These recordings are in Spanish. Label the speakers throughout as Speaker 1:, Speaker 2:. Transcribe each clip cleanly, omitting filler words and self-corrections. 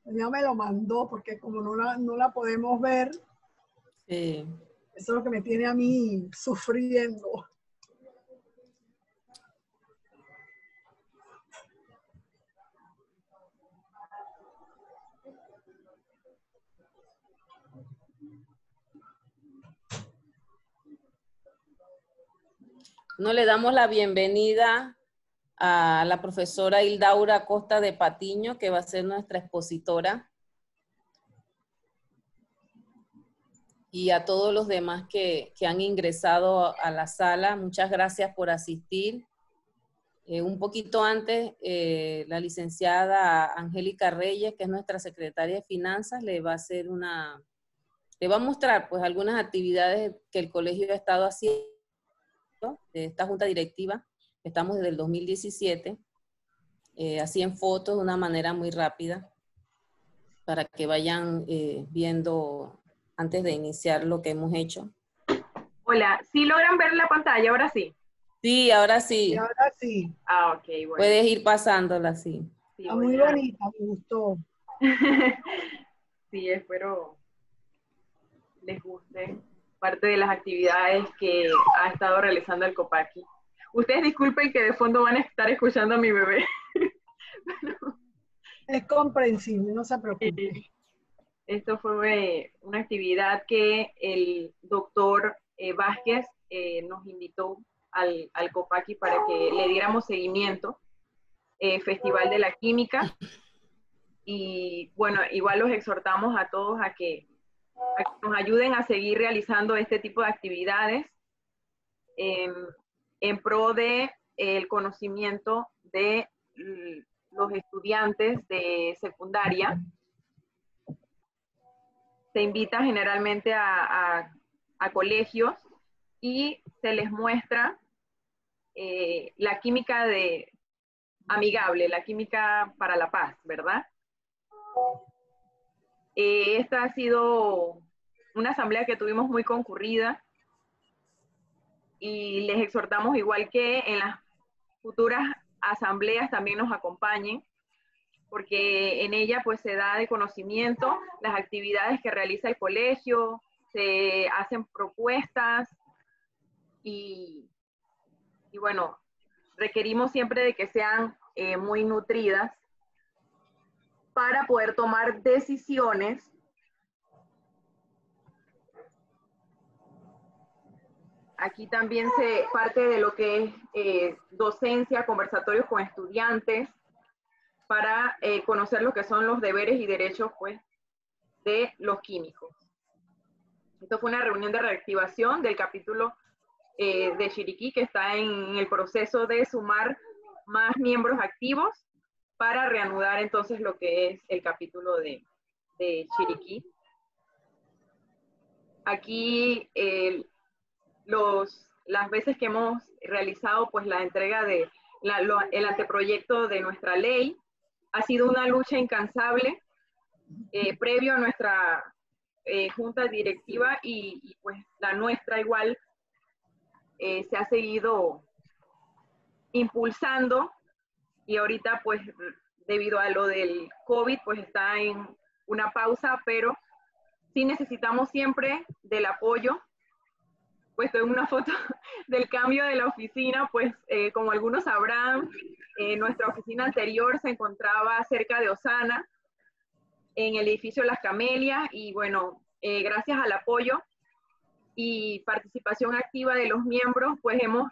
Speaker 1: Ella me lo mandó porque como no la podemos ver,
Speaker 2: Sí.
Speaker 1: eso es lo que me tiene a mí sufriendo.
Speaker 2: No le damos la bienvenida a la profesora Hildaura Costa de Patiño, que va a ser nuestra expositora, y a todos los demás que han ingresado a la sala. Muchas gracias por asistir. Un poquito antes, la licenciada Angélica Reyes, que es nuestra secretaria de Finanzas, le va a mostrar pues algunas actividades que el colegio ha estado haciendo, de esta junta directiva. Estamos desde el 2017, así en fotos de una manera muy rápida, para que vayan viendo antes de iniciar lo que hemos hecho.
Speaker 3: Hola, ¿sí logran ver la pantalla? Ahora sí.
Speaker 2: Sí, ahora sí.
Speaker 1: Y ahora sí.
Speaker 3: Ah, ok, bueno.
Speaker 2: Puedes ir pasándola, sí.
Speaker 3: Sí,
Speaker 1: Está muy bonita, me gustó.
Speaker 3: Sí, espero les guste parte de las actividades que ha estado realizando el COPACI. Ustedes disculpen que de fondo van a estar escuchando a mi bebé.
Speaker 1: Es comprensible, no se preocupe.
Speaker 3: Esto fue una actividad que el doctor Vázquez nos invitó al COPACI para que le diéramos seguimiento, Festival de la Química. Y bueno, igual los exhortamos a todos a que nos ayuden a seguir realizando este tipo de actividades en pro de el conocimiento de los estudiantes de secundaria. Se invita generalmente a colegios y se les muestra la química amigable, la química para la paz, ¿verdad? Esta ha sido una asamblea que tuvimos muy concurrida y les exhortamos igual que en las futuras asambleas también nos acompañen, porque en ella pues se da de conocimiento las actividades que realiza el colegio, se hacen propuestas y bueno, requerimos siempre de que sean muy nutridas para poder tomar decisiones Aquí también se parte de lo que es docencia, conversatorios con estudiantes, para conocer lo que son los deberes y derechos pues, de los químicos. Esto fue una reunión de reactivación del capítulo de Chiriquí, que está en el proceso de sumar más miembros activos para reanudar entonces lo que es el capítulo de Chiriquí. Aquí las veces que hemos realizado pues la entrega de el anteproyecto de nuestra ley, ha sido una lucha incansable previo a nuestra junta directiva y pues la nuestra igual se ha seguido impulsando y ahorita pues debido a lo del COVID pues está en una pausa, pero sí necesitamos siempre del apoyo. Puesto en una foto del cambio de la oficina, pues como algunos sabrán, nuestra oficina anterior se encontraba cerca de Osana, en el edificio Las Camelias, y bueno, gracias al apoyo y participación activa de los miembros, pues hemos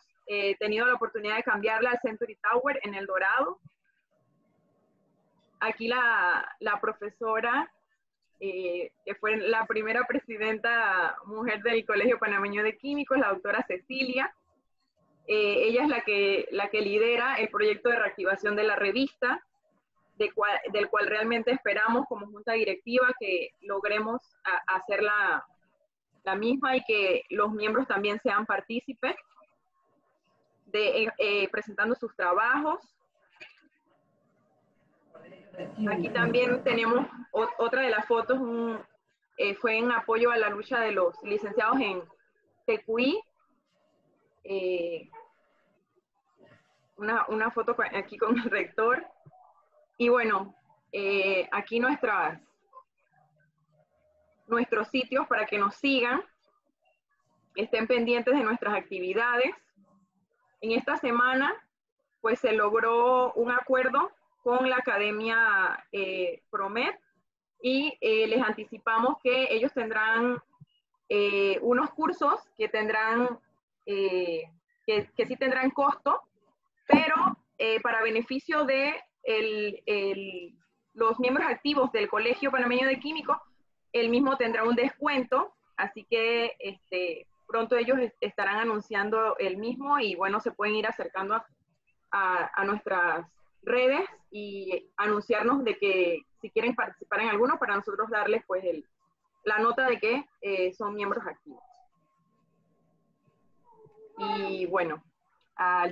Speaker 3: tenido la oportunidad de cambiarla al Century Tower en El Dorado. Aquí la profesora, que fue la primera presidenta mujer del Colegio Panameño de Químicos, la doctora Cecilia. Ella es la que lidera el proyecto de reactivación de la revista, del cual realmente esperamos como junta directiva que logremos hacer la misma y que los miembros también sean partícipes presentando sus trabajos. Aquí también tenemos otra de las fotos, fue en apoyo a la lucha de los licenciados en TQI. Una foto aquí con el rector. Y bueno, aquí nuestros sitios para que nos sigan, estén pendientes de nuestras actividades. En esta semana, pues se logró un acuerdo con la Academia PROMED y les anticipamos que ellos tendrán unos cursos que tendrán, que sí tendrán costo, pero para beneficio de los miembros activos del Colegio Panameño de Químicos, él mismo tendrá un descuento, así que pronto ellos estarán anunciando el mismo y bueno, se pueden ir acercando a nuestras redes y anunciarnos de que si quieren participar en alguno, para nosotros darles pues la nota de que son miembros activos. Y bueno,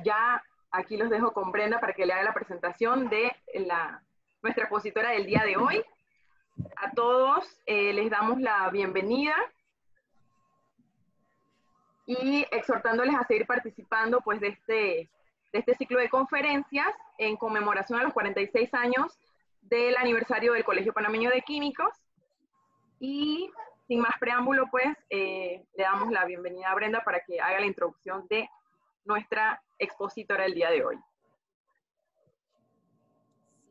Speaker 3: ya aquí los dejo con Brenda para que le haga la presentación de nuestra expositora del día de hoy. A todos les damos la bienvenida y exhortándoles a seguir participando pues de este ciclo de conferencias en conmemoración a los 46 años del aniversario del Colegio Panameño de Químicos. Y sin más preámbulo, pues le damos la bienvenida a Brenda para que haga la introducción de nuestra expositora del día de hoy.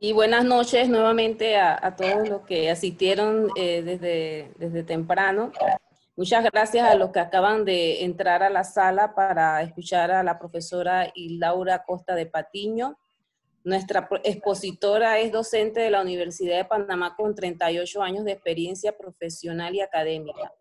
Speaker 2: Y buenas noches nuevamente a todos los que asistieron desde temprano. Muchas gracias a los que acaban de entrar a la sala para escuchar a la profesora Laura Costa de Patiño. Nuestra expositora es docente de la Universidad de Panamá con 38 años de experiencia profesional y académica.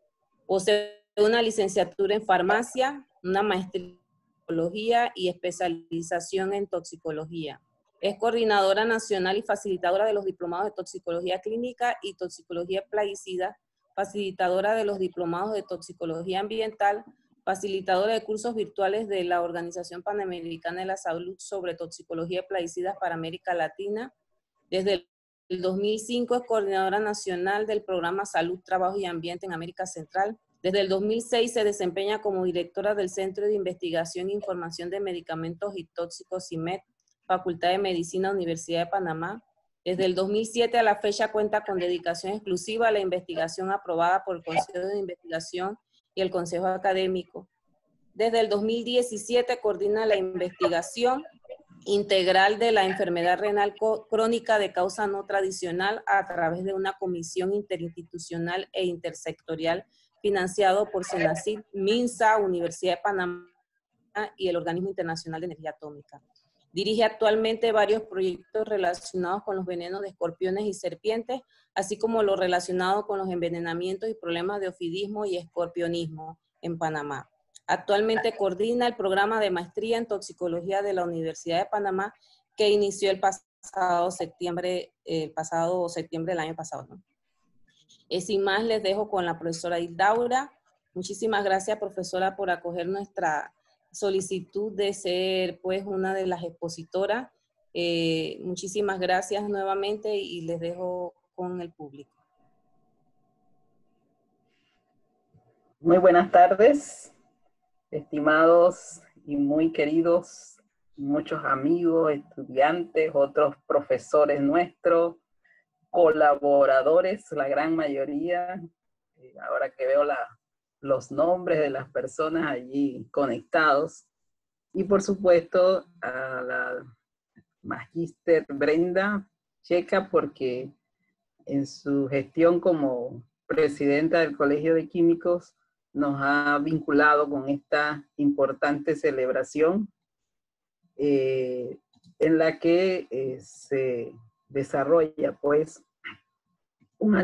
Speaker 2: Posee una licenciatura en farmacia, una maestría en toxicología y especialización en toxicología. Es coordinadora nacional y facilitadora de los diplomados de toxicología clínica y toxicología plaguicida, facilitadora de los diplomados de toxicología ambiental, facilitadora de cursos virtuales de la Organización Panamericana de la Salud sobre toxicología de plaguicidas para América Latina. Desde el 2005 es coordinadora nacional del programa Salud, Trabajo y Ambiente en América Central. Desde el 2006 se desempeña como directora del Centro de Investigación e Información de Medicamentos y Tóxicos CIMED, Facultad de Medicina, Universidad de Panamá. Desde el 2007 a la fecha cuenta con dedicación exclusiva a la investigación aprobada por el Consejo de Investigación y el Consejo Académico. Desde el 2017 coordina la investigación integral de la enfermedad renal crónica de causa no tradicional a través de una comisión interinstitucional e intersectorial financiado por SENACID, MINSA, Universidad de Panamá y el Organismo Internacional de Energía Atómica. Dirige actualmente varios proyectos relacionados con los venenos de escorpiones y serpientes, así como lo relacionado con los envenenamientos y problemas de ofidismo y escorpionismo en Panamá. Actualmente coordina el programa de maestría en toxicología de la Universidad de Panamá, que inició el pasado septiembre del año pasado, ¿no? Sin más, les dejo con la profesora Laura. Muchísimas gracias, profesora, por acoger nuestra solicitud de ser pues una de las expositoras. Muchísimas gracias nuevamente y les dejo con el público.
Speaker 4: Muy buenas tardes, estimados y muy queridos, muchos amigos, estudiantes, otros profesores nuestros, colaboradores, la gran mayoría. Ahora que veo los nombres de las personas allí conectados. Y por supuesto a la magíster Brenda Checa, porque en su gestión como presidenta del Colegio de Químicos nos ha vinculado con esta importante celebración en la que se desarrolla pues una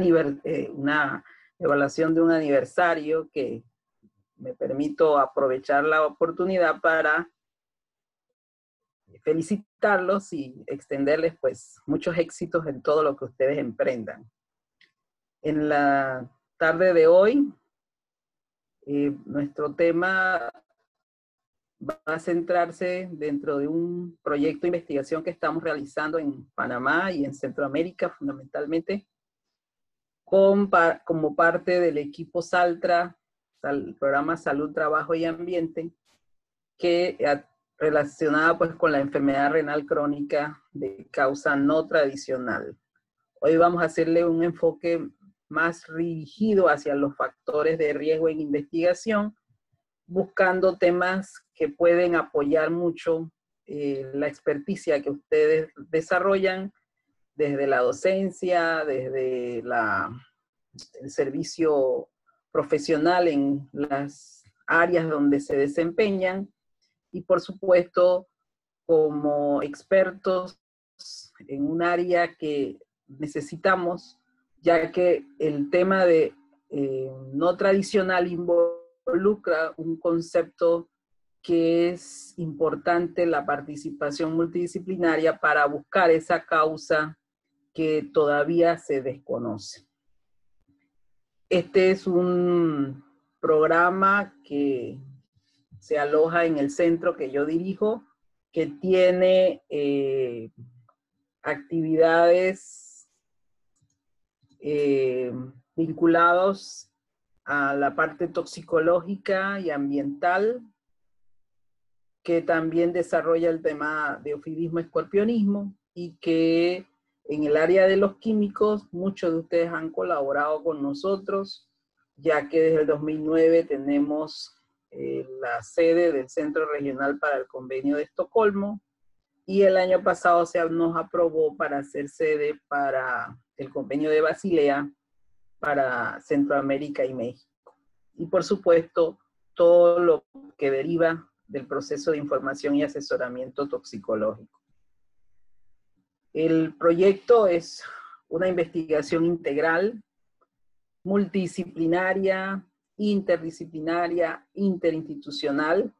Speaker 4: evaluación de un aniversario, que me permito aprovechar la oportunidad para felicitarlos y extenderles pues muchos éxitos en todo lo que ustedes emprendan. En la tarde de hoy, nuestro tema va a centrarse dentro de un proyecto de investigación que estamos realizando en Panamá y en Centroamérica fundamentalmente, como parte del equipo SALTRA, el programa Salud, Trabajo y Ambiente, que relacionada pues con la enfermedad renal crónica de causa no tradicional, Hoy vamos a hacerle un enfoque más dirigido hacia los factores de riesgo en investigación, buscando temas que pueden apoyar mucho la experticia que ustedes desarrollan desde la docencia, desde el servicio profesional en las áreas donde se desempeñan y por supuesto como expertos en un área que necesitamos, ya que el tema de no tradicional involucra un concepto que es importante, la participación multidisciplinaria para buscar esa causa que todavía se desconoce. Este es un programa que se aloja en el centro que yo dirijo, que tiene actividades vinculadas a la parte toxicológica y ambiental, que también desarrolla el tema de ofidiismo, escorpionismo, y que en el área de los químicos, muchos de ustedes han colaborado con nosotros, ya que desde el 2009 tenemos la sede del Centro Regional para el Convenio de Estocolmo, y el año pasado se nos aprobó para ser sede para el Convenio de Basilea para Centroamérica y México. Y por supuesto, todo lo que deriva del proceso de información y asesoramiento toxicológico. El proyecto es una investigación integral, multidisciplinaria, interdisciplinaria, interinstitucional,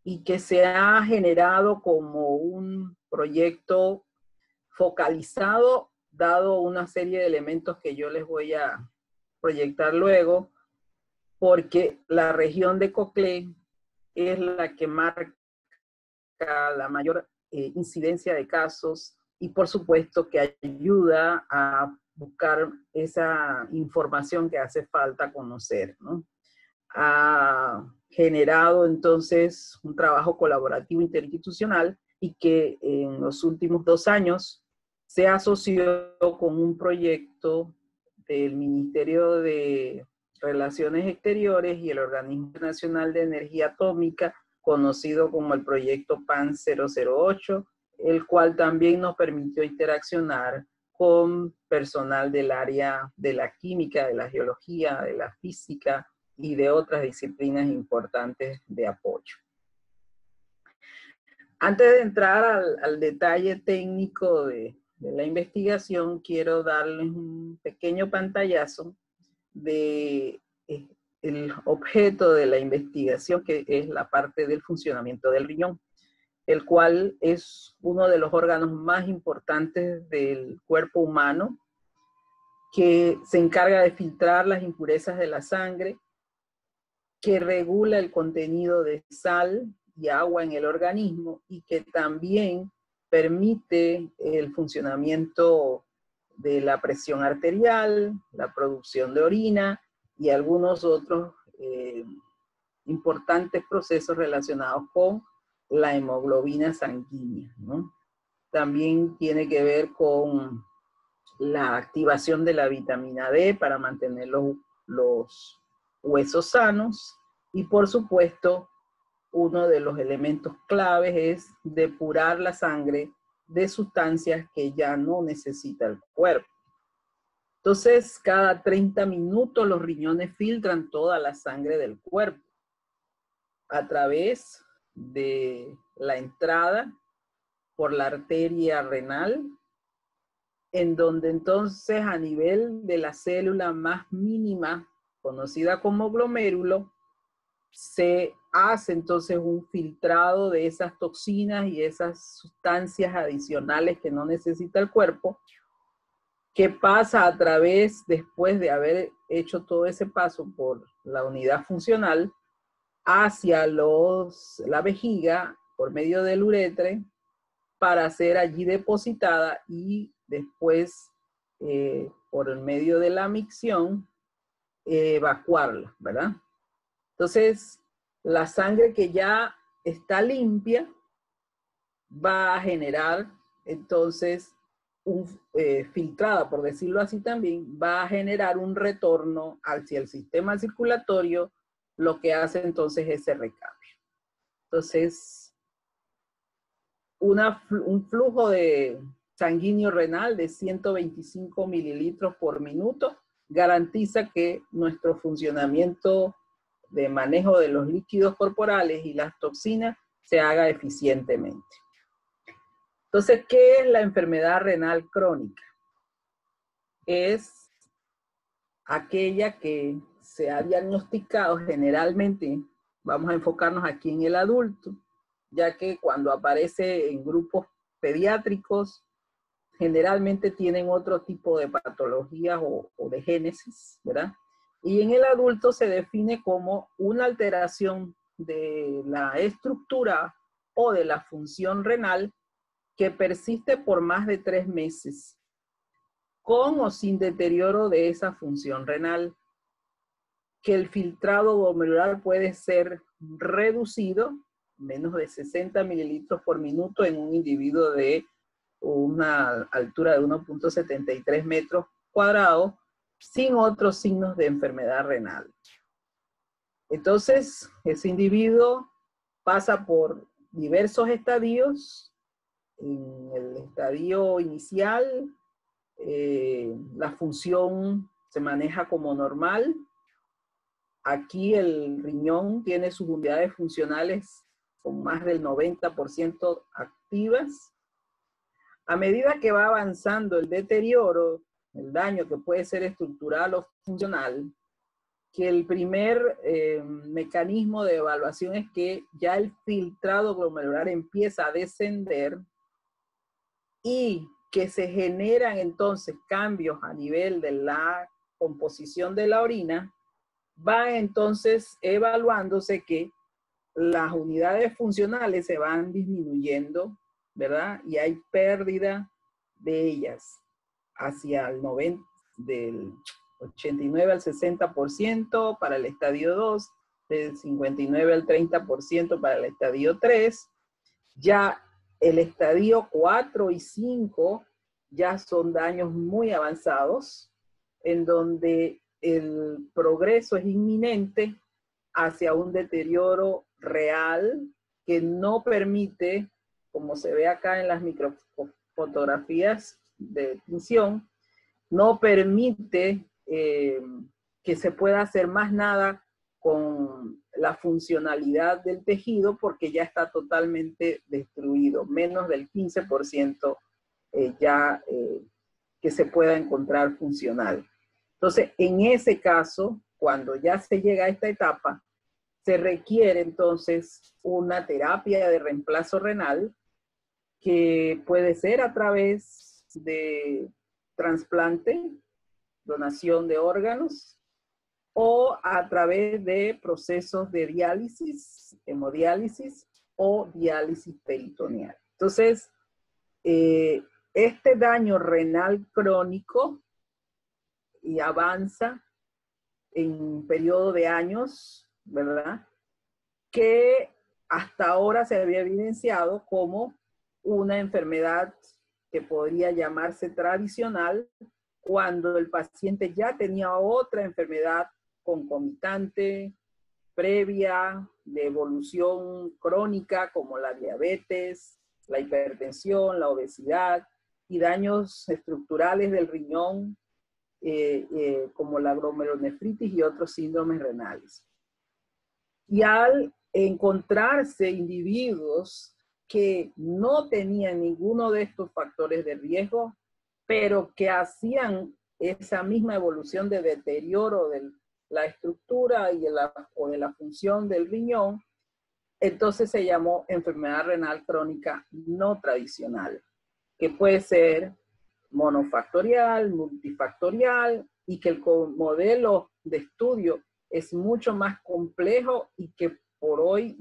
Speaker 4: y que se ha generado como un proyecto focalizado, dado una serie de elementos que yo les voy a proyectar luego, porque la región de Coclé es la que marca la mayor incidencia de casos y por supuesto que ayuda a buscar esa información que hace falta conocer, ¿no? Ha generado entonces un trabajo colaborativo interinstitucional y que en los últimos 2 años se asoció con un proyecto del Ministerio de Relaciones Exteriores y el Organismo Nacional de Energía Atómica, conocido como el proyecto PAN 008, el cual también nos permitió interaccionar con personal del área de la química, de la geología, de la física y de otras disciplinas importantes de apoyo. Antes de entrar al detalle técnico de la investigación, quiero darles un pequeño pantallazo de el objeto de la investigación, que es la parte del funcionamiento del riñón, el cual es uno de los órganos más importantes del cuerpo humano, que se encarga de filtrar las impurezas de la sangre, que regula el contenido de sal y agua en el organismo y que también permite el funcionamiento de la presión arterial, la producción de orina y algunos otros importantes procesos relacionados con la hemoglobina sanguínea, ¿no? También tiene que ver con la activación de la vitamina D para mantener los huesos sanos y por supuesto uno de los elementos claves es depurar la sangre de sustancias que ya no necesita el cuerpo. Entonces, cada 30 minutos los riñones filtran toda la sangre del cuerpo a través de la entrada por la arteria renal, en donde entonces a nivel de la célula más mínima, conocida como glomérulo, se hace entonces un filtrado de esas toxinas y esas sustancias adicionales que no necesita el cuerpo, que pasa a través, después de haber hecho todo ese paso por la unidad funcional, hacia la vejiga por medio del uretre para ser allí depositada y después por el medio de la micción evacuarla, ¿verdad? Entonces, la sangre que ya está limpia va a generar entonces filtrada, por decirlo así también, va a generar un retorno hacia el sistema circulatorio, lo que hace entonces ese recambio. Entonces, un flujo de sanguíneo renal de 125 mililitros por minuto garantiza que nuestro funcionamiento de manejo de los líquidos corporales y las toxinas se haga eficientemente. Entonces, ¿qué es la enfermedad renal crónica? Es aquella que se ha diagnosticado generalmente, vamos a enfocarnos aquí en el adulto, ya que cuando aparece en grupos pediátricos, generalmente tienen otro tipo de patologías o de génesis, ¿verdad? Y en el adulto se define como una alteración de la estructura o de la función renal que persiste por más de 3 meses, con o sin deterioro de esa función renal, que el filtrado glomerular puede ser reducido, menos de 60 mililitros por minuto en un individuo de una altura de 1.73 metros cuadrados, sin otros signos de enfermedad renal. Entonces, ese individuo pasa por diversos estadios. En el estadio inicial, la función se maneja como normal. Aquí el riñón tiene sus unidades funcionales con más del 90% activas. A medida que va avanzando el deterioro, el daño que puede ser estructural o funcional, que el primer mecanismo de evaluación es que ya el filtrado glomerular empieza a descender y que se generan entonces cambios a nivel de la composición de la orina, va entonces evaluándose que las unidades funcionales se van disminuyendo, ¿verdad? Y hay pérdida de ellas hacia el 90, del 89 al 60% para el estadio 2, del 59 al 30% para el estadio 3. Ya el estadio 4 y 5 ya son daños muy avanzados, en donde el progreso es inminente hacia un deterioro real que no permite, como se ve acá en las microfotografías de tinción, no permite que se pueda hacer más nada con la funcionalidad del tejido porque ya está totalmente destruido, menos del 15% que se pueda encontrar funcional. Entonces, en ese caso, cuando ya se llega a esta etapa, se requiere entonces una terapia de reemplazo renal que puede ser a través de trasplante, donación de órganos, o a través de procesos de diálisis, hemodiálisis o diálisis peritoneal. Entonces, este daño renal crónico y avanza en un periodo de años, ¿verdad? Que hasta ahora se había evidenciado como una enfermedad que podría llamarse tradicional cuando el paciente ya tenía otra enfermedad concomitante, previa, de evolución crónica, como la diabetes, la hipertensión, la obesidad y daños estructurales del riñón, como la glomerulonefritis y otros síndromes renales. Y al encontrarse individuos que no tenían ninguno de estos factores de riesgo, pero que hacían esa misma evolución de deterioro de la estructura y o de la función del riñón, entonces se llamó enfermedad renal crónica no tradicional, que puede ser monofactorial, multifactorial, y que el modelo de estudio es mucho más complejo y que por hoy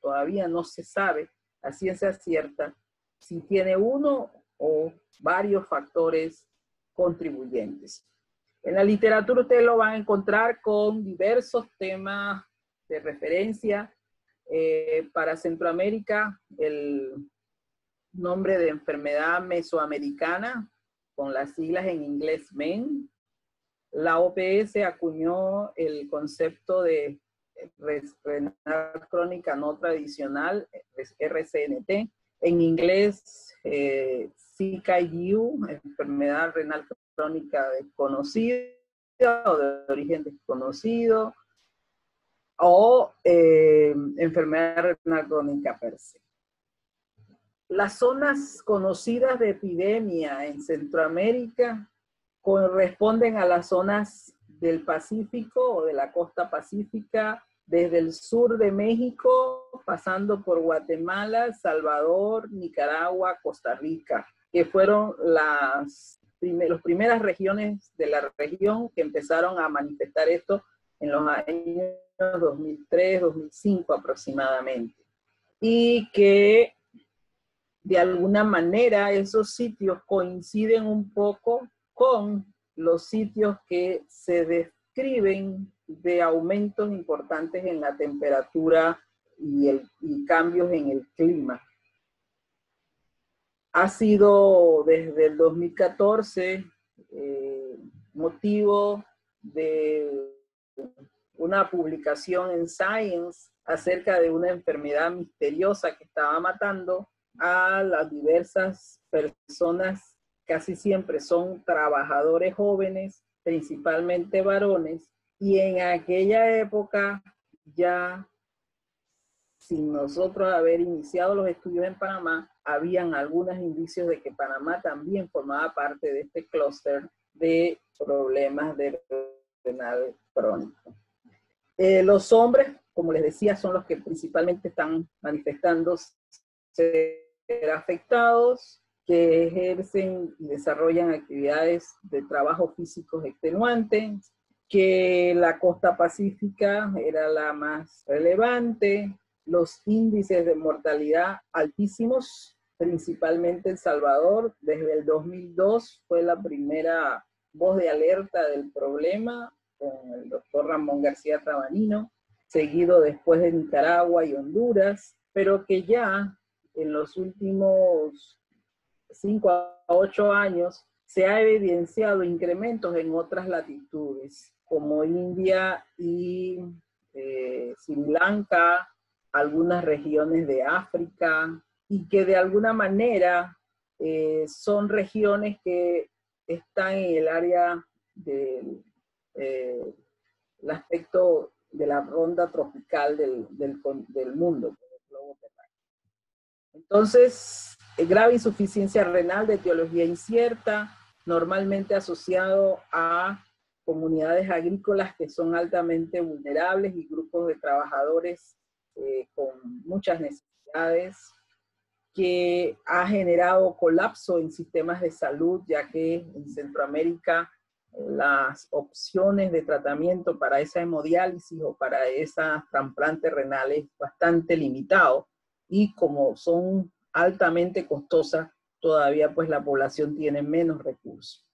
Speaker 4: todavía no se sabe a ciencia cierta si tiene uno o varios factores contribuyentes. En la literatura ustedes lo van a encontrar con diversos temas de referencia. Para Centroamérica, el nombre de enfermedad mesoamericana con las siglas en inglés MEN. La OPS acuñó el concepto de renal crónica no tradicional, RCNT, en inglés CKU, enfermedad renal crónica desconocida o de origen desconocido, o enfermedad renal crónica per se. Las zonas conocidas de epidemia en Centroamérica corresponden a las zonas del Pacífico o de la costa pacífica, desde el sur de México, pasando por Guatemala, Salvador, Nicaragua, Costa Rica, que fueron las primeras regiones de la región que empezaron a manifestar esto en los años 2003, 2005 aproximadamente. Y que de alguna manera esos sitios coinciden un poco con los sitios que se describen de aumentos importantes en la temperatura y cambios en el clima. Ha sido desde el 2014 motivo de una publicación en Science acerca de una enfermedad misteriosa que estaba matando a las diversas personas. Casi siempre son trabajadores jóvenes, principalmente varones, y en aquella época ya, sin nosotros haber iniciado los estudios en Panamá, habían algunos indicios de que Panamá también formaba parte de este clúster de problemas de renal crónico. Los hombres, como les decía, son los que principalmente están manifestando ser afectados, que ejercen y desarrollan actividades de trabajo físicos extenuantes, que la costa pacífica era la más relevante, los índices de mortalidad altísimos, principalmente El Salvador. Desde el 2002 fue la primera voz de alerta del problema con el doctor Ramón García Trabanino, seguido después de Nicaragua y Honduras, pero que ya en los últimos 5 a 8 años se ha evidenciado incrementos en otras latitudes, como India y Sri Lanka, algunas regiones de África, y que de alguna manera son regiones que están en el área del aspecto de la ronda tropical del mundo, del globo terráqueo. Entonces, grave insuficiencia renal de etiología incierta, normalmente asociado a comunidades agrícolas que son altamente vulnerables y grupos de trabajadores con muchas necesidades, que ha generado colapso en sistemas de salud, ya que en Centroamérica las opciones de tratamiento para esa hemodiálisis o para esas trasplantes renales es bastante limitado, y como son altamente costosas, todavía pues la población tiene menos recursos.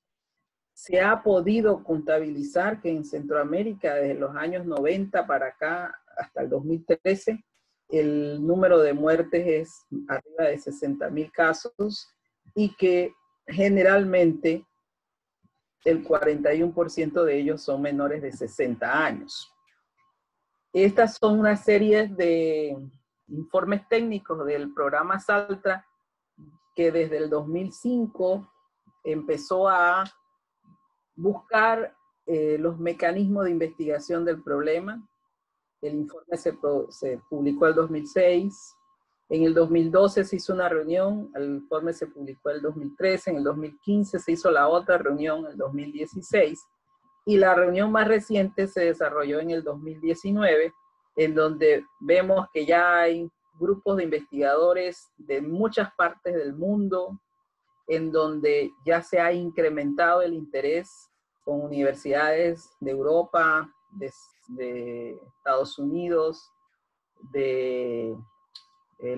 Speaker 4: Se ha podido contabilizar que en Centroamérica desde los años 90 para acá hasta el 2013 el número de muertes es arriba de 60.000 casos, y que generalmente el 41% de ellos son menores de 60 años. Estas son una serie de informes técnicos del programa SALTRA, que desde el 2005 empezó a buscar los mecanismos de investigación del problema. El informe se publicó en el 2006, en el 2012 se hizo una reunión, el informe se publicó en el 2013, en el 2015 se hizo la otra reunión, en el 2016, y la reunión más reciente se desarrolló en el 2019, en donde vemos que ya hay grupos de investigadores de muchas partes del mundo, en donde ya se ha incrementado el interés con universidades de Europa, de Estados Unidos, del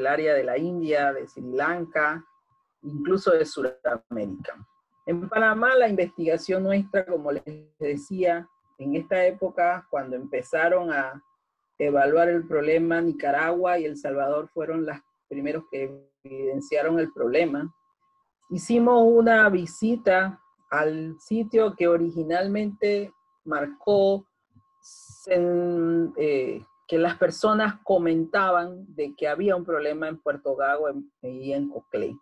Speaker 4: área de la India, de Sri Lanka, incluso de Sudamérica. En Panamá la investigación nuestra, como les decía, en esta época, cuando empezaron a evaluar el problema, Nicaragua y El Salvador fueron los primeros que evidenciaron el problema. hicimos una visita al sitio que originalmente marcó que las personas comentaban de que había un problema en Puerto Gago y en Coclé.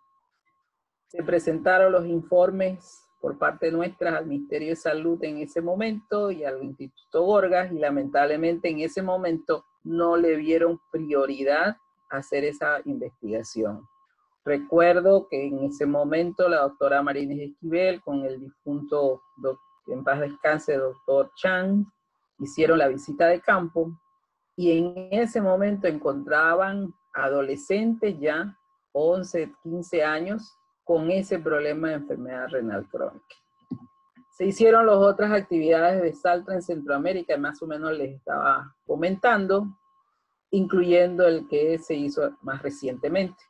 Speaker 4: Se presentaron los informes por parte nuestra al Ministerio de Salud en ese momento y al Instituto Gorgas, y lamentablemente en ese momento no le dieron prioridad a hacer esa investigación. Recuerdo que en ese momento la doctora Marínez Esquivel con el difunto, en paz descanse, doctor Chan, hicieron la visita de campo, y en ese momento encontraban adolescentes ya, 11, 15 años, con ese problema de enfermedad renal crónica. Se hicieron las otras actividades de Saltra en Centroamérica, más o menos les estaba comentando, incluyendo el que se hizo más recientemente.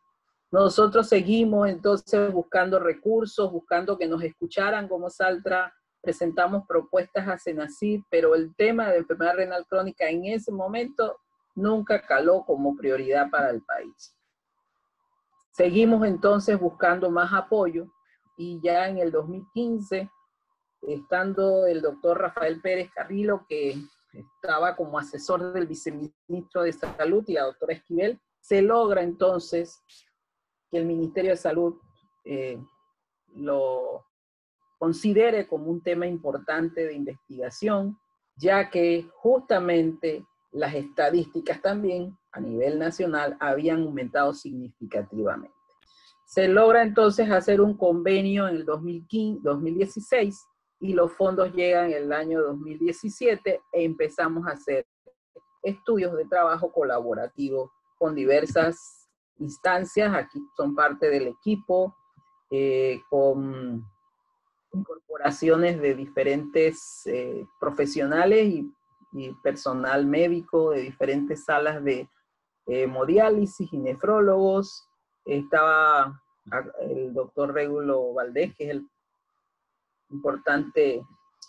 Speaker 4: Nosotros seguimos entonces buscando recursos, buscando que nos escucharan como Saltra. Presentamos propuestas a Senacid, pero el tema de enfermedad renal crónica en ese momento nunca caló como prioridad para el país. Seguimos entonces buscando más apoyo, y ya en el 2015, estando el doctor Rafael Pérez Carrillo, que estaba como asesor del viceministro de Salud, y la doctora Esquivel, se logra entonces que el Ministerio de Salud lo considere como un tema importante de investigación, ya que justamente las estadísticas también a nivel nacional habían aumentado significativamente. Se logra entonces hacer un convenio en el 2016 y los fondos llegan en el año 2017 e empezamos a hacer estudios de trabajo colaborativo con diversas instancias. Aquí son parte del equipo, con incorporaciones de diferentes profesionales y personal médico de diferentes salas de hemodiálisis y nefrólogos. Estaba el doctor Régulo Valdés, que es el importante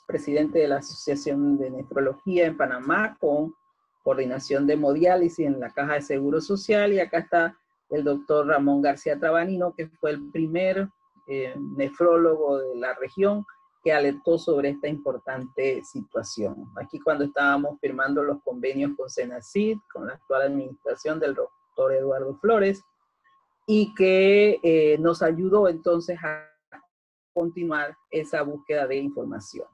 Speaker 4: presidente de la Asociación de Nefrología en Panamá, con coordinación de hemodiálisis en la Caja de Seguro Social, y acá está el doctor Ramón García Trabanino, que fue el primer nefrólogo de la región que alertó sobre esta importante situación. Aquí cuando estábamos firmando los convenios con Senacid, con la actual administración del doctor Eduardo Flores, y que nos ayudó entonces a continuar esa búsqueda de información.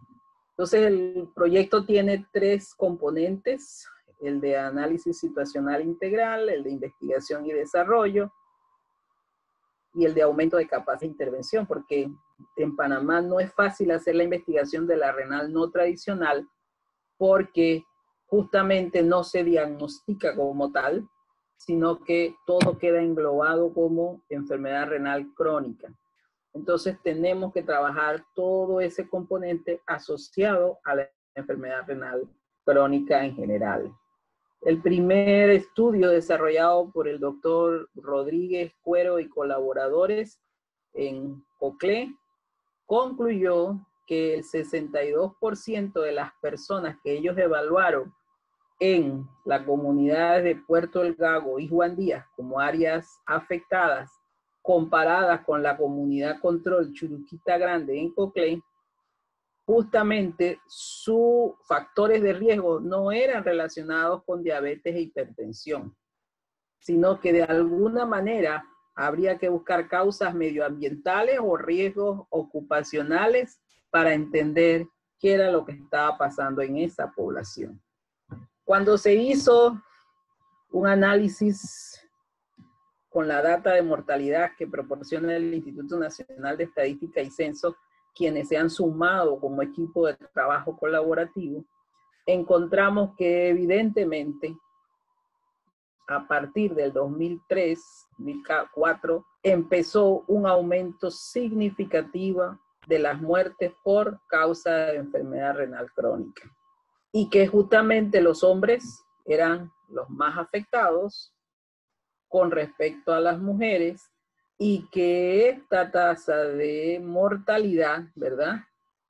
Speaker 4: Entonces el proyecto tiene 3 componentes: el de análisis situacional integral, el de investigación y desarrollo, y el de aumento de capacidad de intervención, porque en Panamá no es fácil hacer la investigación de la renal no tradicional, porque justamente no se diagnostica como tal, sino que todo queda englobado como enfermedad renal crónica. Entonces tenemos que trabajar todo ese componente asociado a la enfermedad renal crónica en general. El primer estudio desarrollado por el doctor Rodríguez Cuero y colaboradores en Coclé concluyó que el 62% de las personas que ellos evaluaron en las comunidades de Puerto del Gago y Juan Díaz como áreas afectadas, comparadas con la comunidad control Churuquita Grande en Coclé, justamente sus factores de riesgo no eran relacionados con diabetes e hipertensión, sino que de alguna manera habría que buscar causas medioambientales o riesgos ocupacionales para entender qué era lo que estaba pasando en esa población. Cuando se hizo un análisis con la data de mortalidad que proporciona el Instituto Nacional de Estadística y Censo, quienes se han sumado como equipo de trabajo colaborativo, encontramos que evidentemente a partir del 2003, 2004, empezó un aumento significativo de las muertes por causa de enfermedad renal crónica. Y que justamente los hombres eran los más afectados con respecto a las mujeres, y que esta tasa de mortalidad, ¿verdad?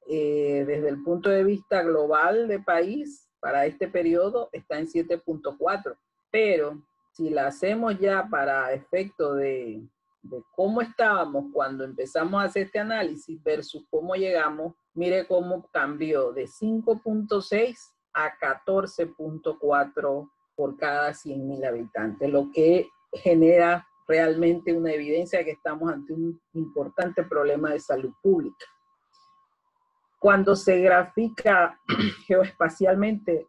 Speaker 4: Desde el punto de vista global de país, para este periodo está en 7.4, pero si la hacemos ya para efecto de de cómo estábamos cuando empezamos a hacer este análisis versus cómo llegamos, mire cómo cambió de 5.6 a 14.4 por cada 100.000 habitantes, lo que genera realmente una evidencia de que estamos ante un importante problema de salud pública. Cuando se grafica geoespacialmente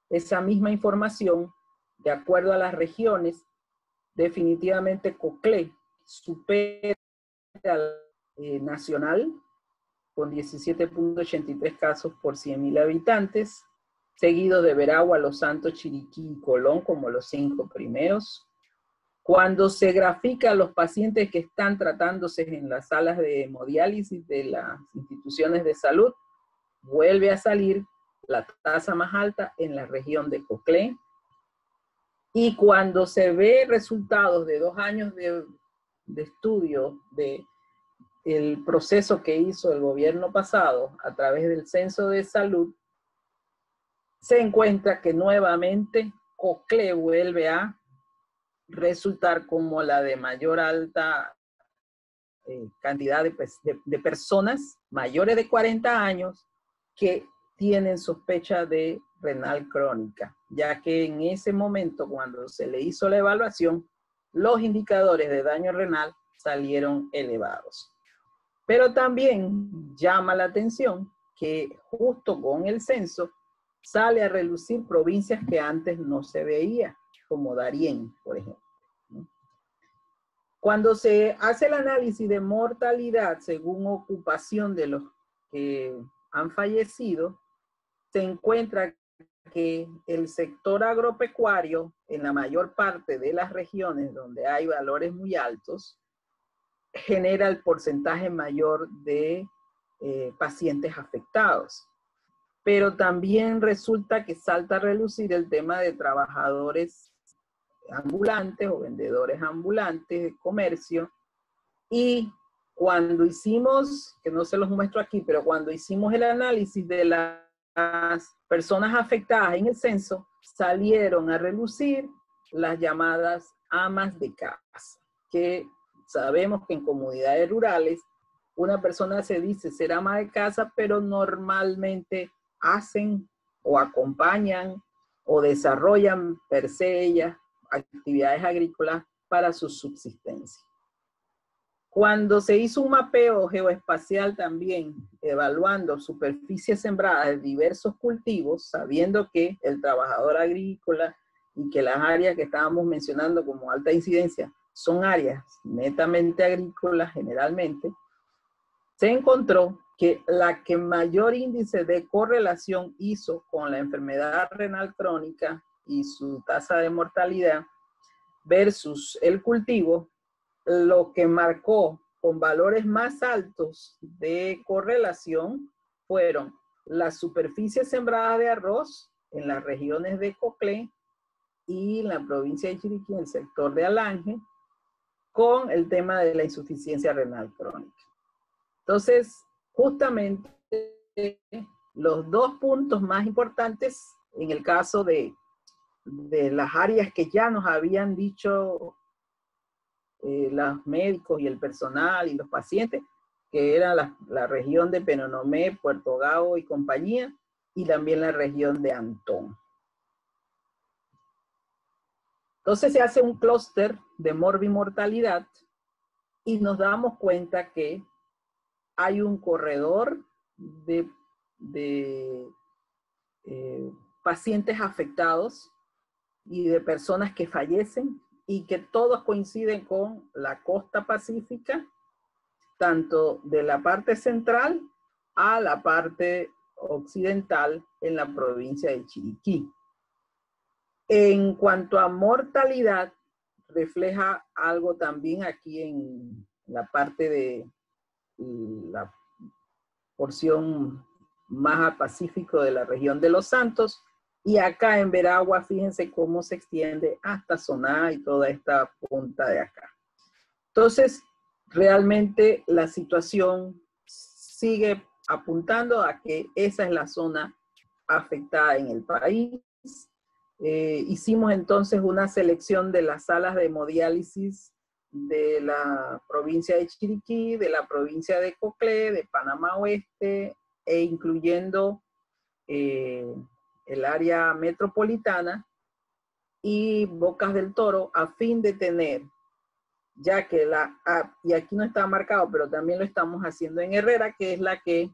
Speaker 4: esa misma información, de acuerdo a las regiones, definitivamente Coclé supera al nacional con 17.83 casos por 100.000 habitantes, seguido de Veragua, Los Santos, Chiriquí y Colón como los 5 primeros. Cuando se grafican los pacientes que están tratándose en las salas de hemodiálisis de las instituciones de salud, vuelve a salir la tasa más alta en la región de Coclé. Y cuando se ve resultados de 2 años de estudio del proceso que hizo el gobierno pasado a través del Censo de Salud, se encuentra que nuevamente Coclé vuelve a resultar como la de mayor alta cantidad de personas mayores de 40 años que tienen sospecha de renal crónica, ya que en ese momento, cuando se le hizo la evaluación, los indicadores de daño renal salieron elevados. Pero también llama la atención que justo con el censo sale a relucir provincias que antes no se veía, como Darién, por ejemplo. Cuando se hace el análisis de mortalidad según ocupación de los que han fallecido, se encuentra que el sector agropecuario, en la mayor parte de las regiones donde hay valores muy altos, genera el porcentaje mayor de pacientes afectados. Pero también resulta que salta a relucir el tema de trabajadores ambulantes o vendedores ambulantes de comercio. Y cuando hicimos, que no se los muestro aquí, pero cuando hicimos el análisis de las personas afectadas en el censo, salieron a relucir las llamadas amas de casa, que sabemos que en comunidades rurales una persona se dice ser ama de casa, pero normalmente hacen o acompañan o desarrollan per se ellas actividades agrícolas para su subsistencia. Cuando se hizo un mapeo geoespacial también, evaluando superficies sembradas de diversos cultivos, sabiendo que el trabajador agrícola y que las áreas que estábamos mencionando como alta incidencia son áreas netamente agrícolas generalmente, se encontró que la que mayor índice de correlación hizo con la enfermedad renal crónica y su tasa de mortalidad versus el cultivo, lo que marcó con valores más altos de correlación fueron las superficies sembradas de arroz en las regiones de Coclé y en la provincia de Chiriquí, en el sector de Alange, con el tema de la insuficiencia renal crónica. Entonces, justamente los 2 puntos más importantes en el caso de las áreas que ya nos habían dicho los médicos y el personal y los pacientes, que era la región de Penonomé, Puerto Gao y compañía, y también la región de Antón. Entonces se hace un clúster de morbimortalidad y nos damos cuenta que hay un corredor de pacientes afectados y de personas que fallecen y que todos coinciden con la costa pacífica, tanto de la parte central a la parte occidental en la provincia de Chiriquí. En cuanto a mortalidad, refleja algo también aquí en la parte de la porción más al pacífico de la región de Los Santos, y acá en Veragua, fíjense cómo se extiende hasta Soná y toda esta punta de acá. Entonces, realmente la situación sigue apuntando a que esa es la zona afectada en el país. Hicimos entonces una selección de las salas de hemodiálisis de la provincia de Chiriquí, de la provincia de Coclé, de Panamá Oeste, e incluyendo el área metropolitana y Bocas del Toro, a fin de tener, ya que y aquí no está marcado, pero también lo estamos haciendo en Herrera, que es la que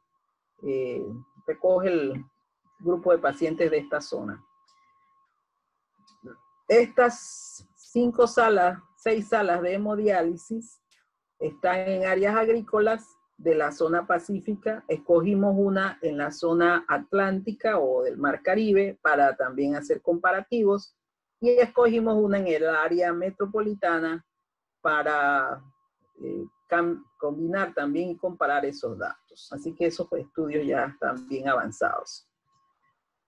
Speaker 4: recoge el grupo de pacientes de esta zona. Estas 6 salas de hemodiálisis están en áreas agrícolas de la zona pacífica. Escogimos una en la zona atlántica o del Mar Caribe para también hacer comparativos, y escogimos una en el área metropolitana para combinar también y comparar esos datos. Así que esos estudios ya están bien avanzados.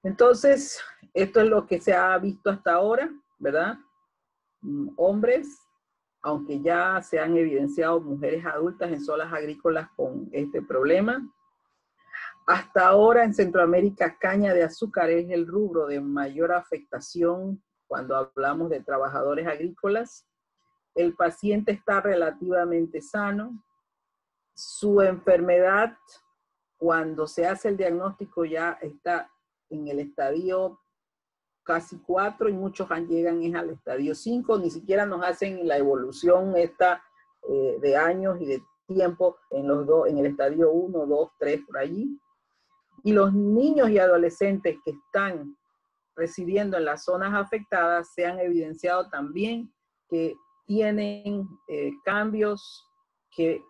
Speaker 4: Entonces, esto es lo que se ha visto hasta ahora, ¿verdad? Hombres, aunque ya se han evidenciado mujeres adultas en zonas agrícolas con este problema. Hasta ahora en Centroamérica, caña de azúcar es el rubro de mayor afectación cuando hablamos de trabajadores agrícolas. El paciente está relativamente sano. Su enfermedad, cuando se hace el diagnóstico, ya está en el estadio casi 4 y muchos llegan al estadio 5. Ni siquiera nos hacen la evolución esta de años y de tiempo en el estadio 1, 2, 3, por allí. Y los niños y adolescentes que están residiendo en las zonas afectadas se han evidenciado también que tienen cambios que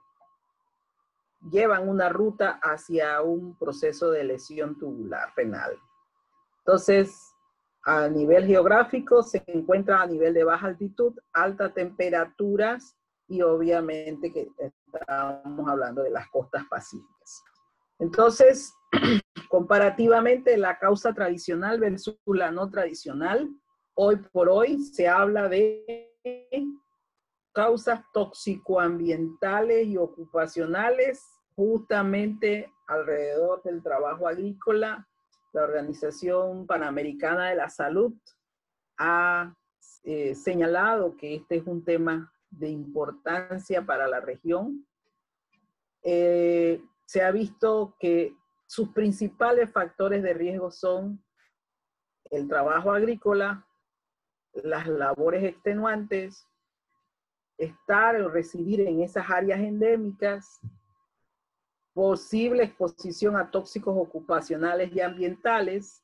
Speaker 4: llevan una ruta hacia un proceso de lesión tubular renal. Entonces, a nivel geográfico se encuentra a nivel de baja altitud, altas temperaturas y obviamente que estamos hablando de las costas pacíficas. Entonces, comparativamente la causa tradicional versus la no tradicional, hoy por hoy se habla de causas tóxico-ambientales y ocupacionales justamente alrededor del trabajo agrícola. La Organización Panamericana de la Salud ha señalado que este es un tema de importancia para la región. Se ha visto que sus principales factores de riesgo son el trabajo agrícola, las labores extenuantes, estar o residir en esas áreas endémicas, posible exposición a tóxicos ocupacionales y ambientales.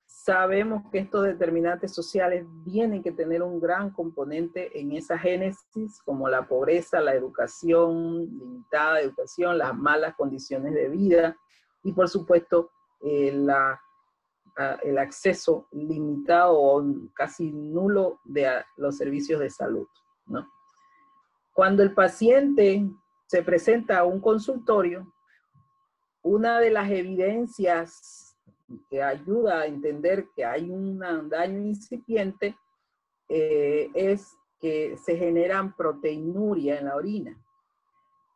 Speaker 4: Sabemos que estos determinantes sociales tienen que tener un gran componente en esa génesis, como la pobreza, la educación, limitada educación, las malas condiciones de vida y por supuesto el acceso limitado o casi nulo de los servicios de salud, ¿no? Cuando el paciente se presenta a un consultorio, una de las evidencias que ayuda a entender que hay un daño incipiente es que se generan proteinuria en la orina.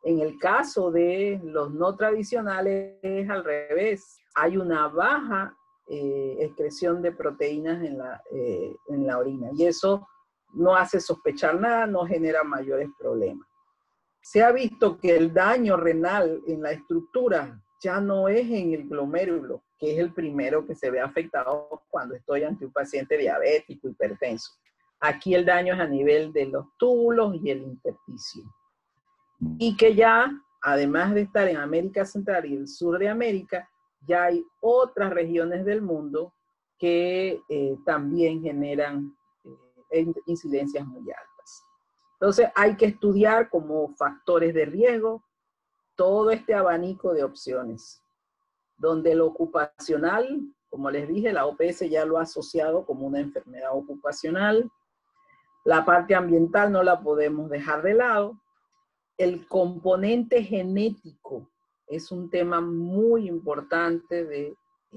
Speaker 4: En el caso de los no tradicionales es al revés. Hay una baja excreción de proteínas en la orina y eso no hace sospechar nada, no genera mayores problemas. Se ha visto que el daño renal en la estructura ya no es en el glomérulo, que es el primero que se ve afectado cuando estoy ante un paciente diabético, hipertenso. Aquí el daño es a nivel de los túbulos y el intersticio. Y que ya, además de estar en América Central y el sur de América, ya hay otras regiones del mundo que también generan incidencias muy altas. Entonces hay que estudiar como factores de riesgo todo este abanico de opciones, donde lo ocupacional, como les dije, la OPS ya lo ha asociado como una enfermedad ocupacional. La parte ambiental no la podemos dejar de lado. El componente genético es un tema muy importante de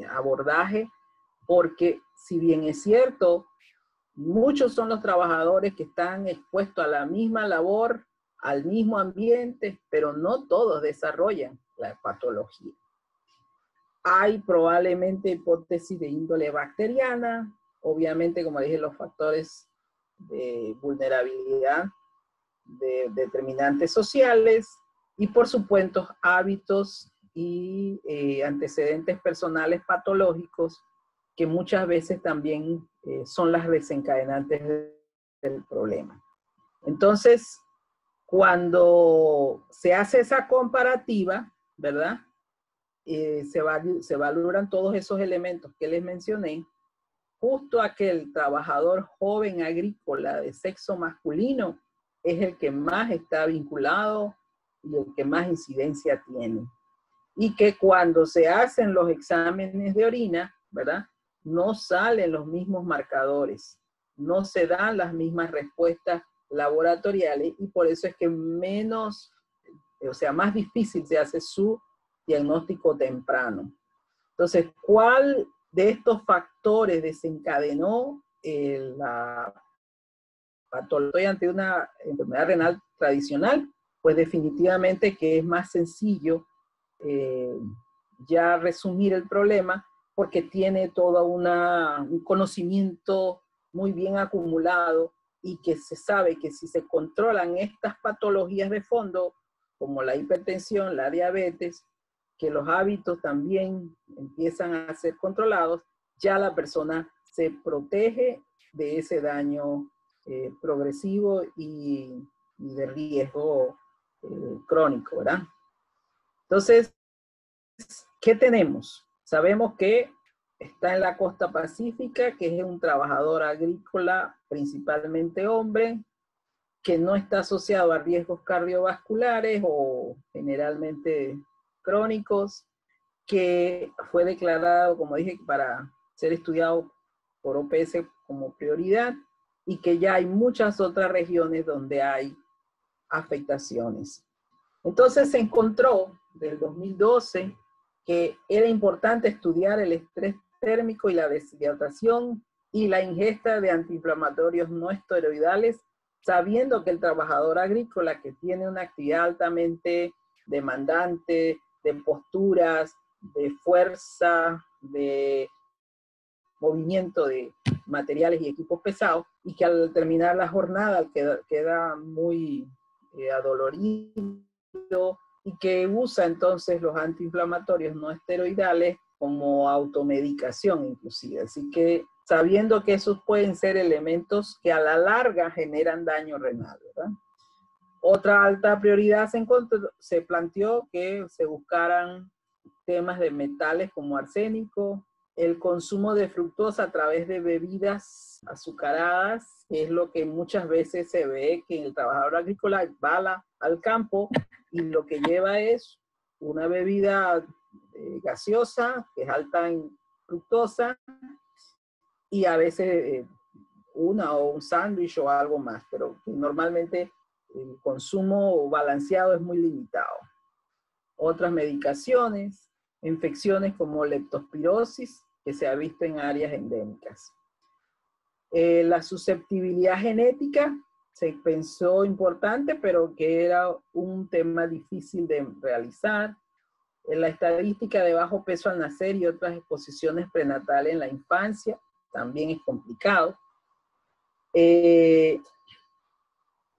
Speaker 4: abordaje, porque si bien es cierto, muchos son los trabajadores que están expuestos a la misma labor, al mismo ambiente, pero no todos desarrollan la patología. Hay probablemente hipótesis de índole bacteriana, obviamente, como dije, los factores de vulnerabilidad de determinantes sociales y por supuesto hábitos y antecedentes personales patológicos que muchas veces también son las desencadenantes del problema. Entonces, cuando se hace esa comparativa, ¿verdad? Se valoran todos esos elementos que les mencioné, justo aquel trabajador joven agrícola de sexo masculino es el que más está vinculado y el que más incidencia tiene. Y que cuando se hacen los exámenes de orina, ¿verdad? No salen los mismos marcadores, no se dan las mismas respuestas laboratoriales y por eso es que más difícil se hace su diagnóstico temprano. Entonces, ¿cuál de estos factores desencadenó la patología ante una enfermedad renal tradicional? Pues definitivamente que es más sencillo ya resumir el problema porque tiene todo un conocimiento muy bien acumulado y que se sabe que si se controlan estas patologías de fondo, como la hipertensión, la diabetes, que los hábitos también empiezan a ser controlados, ya la persona se protege de ese daño progresivo y de riesgo crónico, ¿verdad? Entonces, ¿qué tenemos? Sabemos que está en la costa pacífica, que es un trabajador agrícola, principalmente hombre, que no está asociado a riesgos cardiovasculares o generalmente crónicos, que fue declarado, como dije, para ser estudiado por OPS como prioridad y que ya hay muchas otras regiones donde hay afectaciones. Entonces se encontró del 2012 que era importante estudiar el estrés térmico y la deshidratación y la ingesta de antiinflamatorios no esteroidales, sabiendo que el trabajador agrícola que tiene una actividad altamente demandante, de posturas, de fuerza, de movimiento de materiales y equipos pesados, y que al terminar la jornada queda muy adolorido y que usa entonces los antiinflamatorios no esteroidales como automedicación inclusive. Así que sabiendo que esos pueden ser elementos que a la larga generan daño renal, ¿verdad? Otra alta prioridad se planteó que se buscaran temas de metales como arsénico, el consumo de fructosa a través de bebidas azucaradas, que es lo que muchas veces se ve que el trabajador agrícola va al campo y lo que lleva es una bebida gaseosa, que es alta en fructosa, y a veces una o un sándwich o algo más, pero normalmente el consumo balanceado es muy limitado. Otras medicaciones, infecciones como leptospirosis, que se ha visto en áreas endémicas. La susceptibilidad genética se pensó importante, pero que era un tema difícil de realizar. La estadística de bajo peso al nacer y otras exposiciones prenatales en la infancia también es complicado.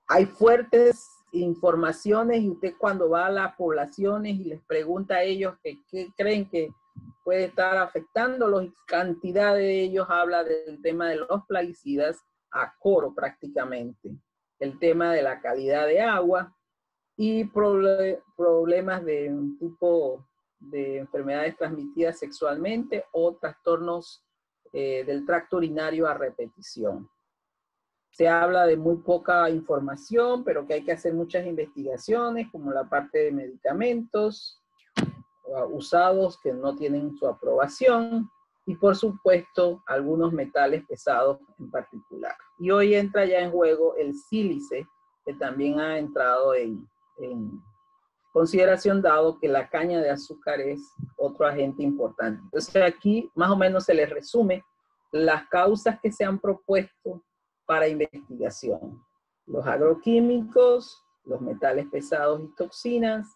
Speaker 4: Hay fuertes informaciones y usted cuando va a las poblaciones y les pregunta a ellos qué creen que puede estar afectándolos, cantidad de ellos habla del tema de los plaguicidas a coro prácticamente, el tema de la calidad de agua y problemas de un tipo de enfermedades transmitidas sexualmente o trastornos del tracto urinario a repetición. Se habla de muy poca información, pero que hay que hacer muchas investigaciones, como la parte de medicamentos usados que no tienen su aprobación, y por supuesto, algunos metales pesados en particular. Y hoy entra ya en juego el sílice, que también ha entrado en consideración, dado que la caña de azúcar es otro agente importante. Entonces aquí más o menos se les resume las causas que se han propuesto para investigación. Los agroquímicos, los metales pesados y toxinas,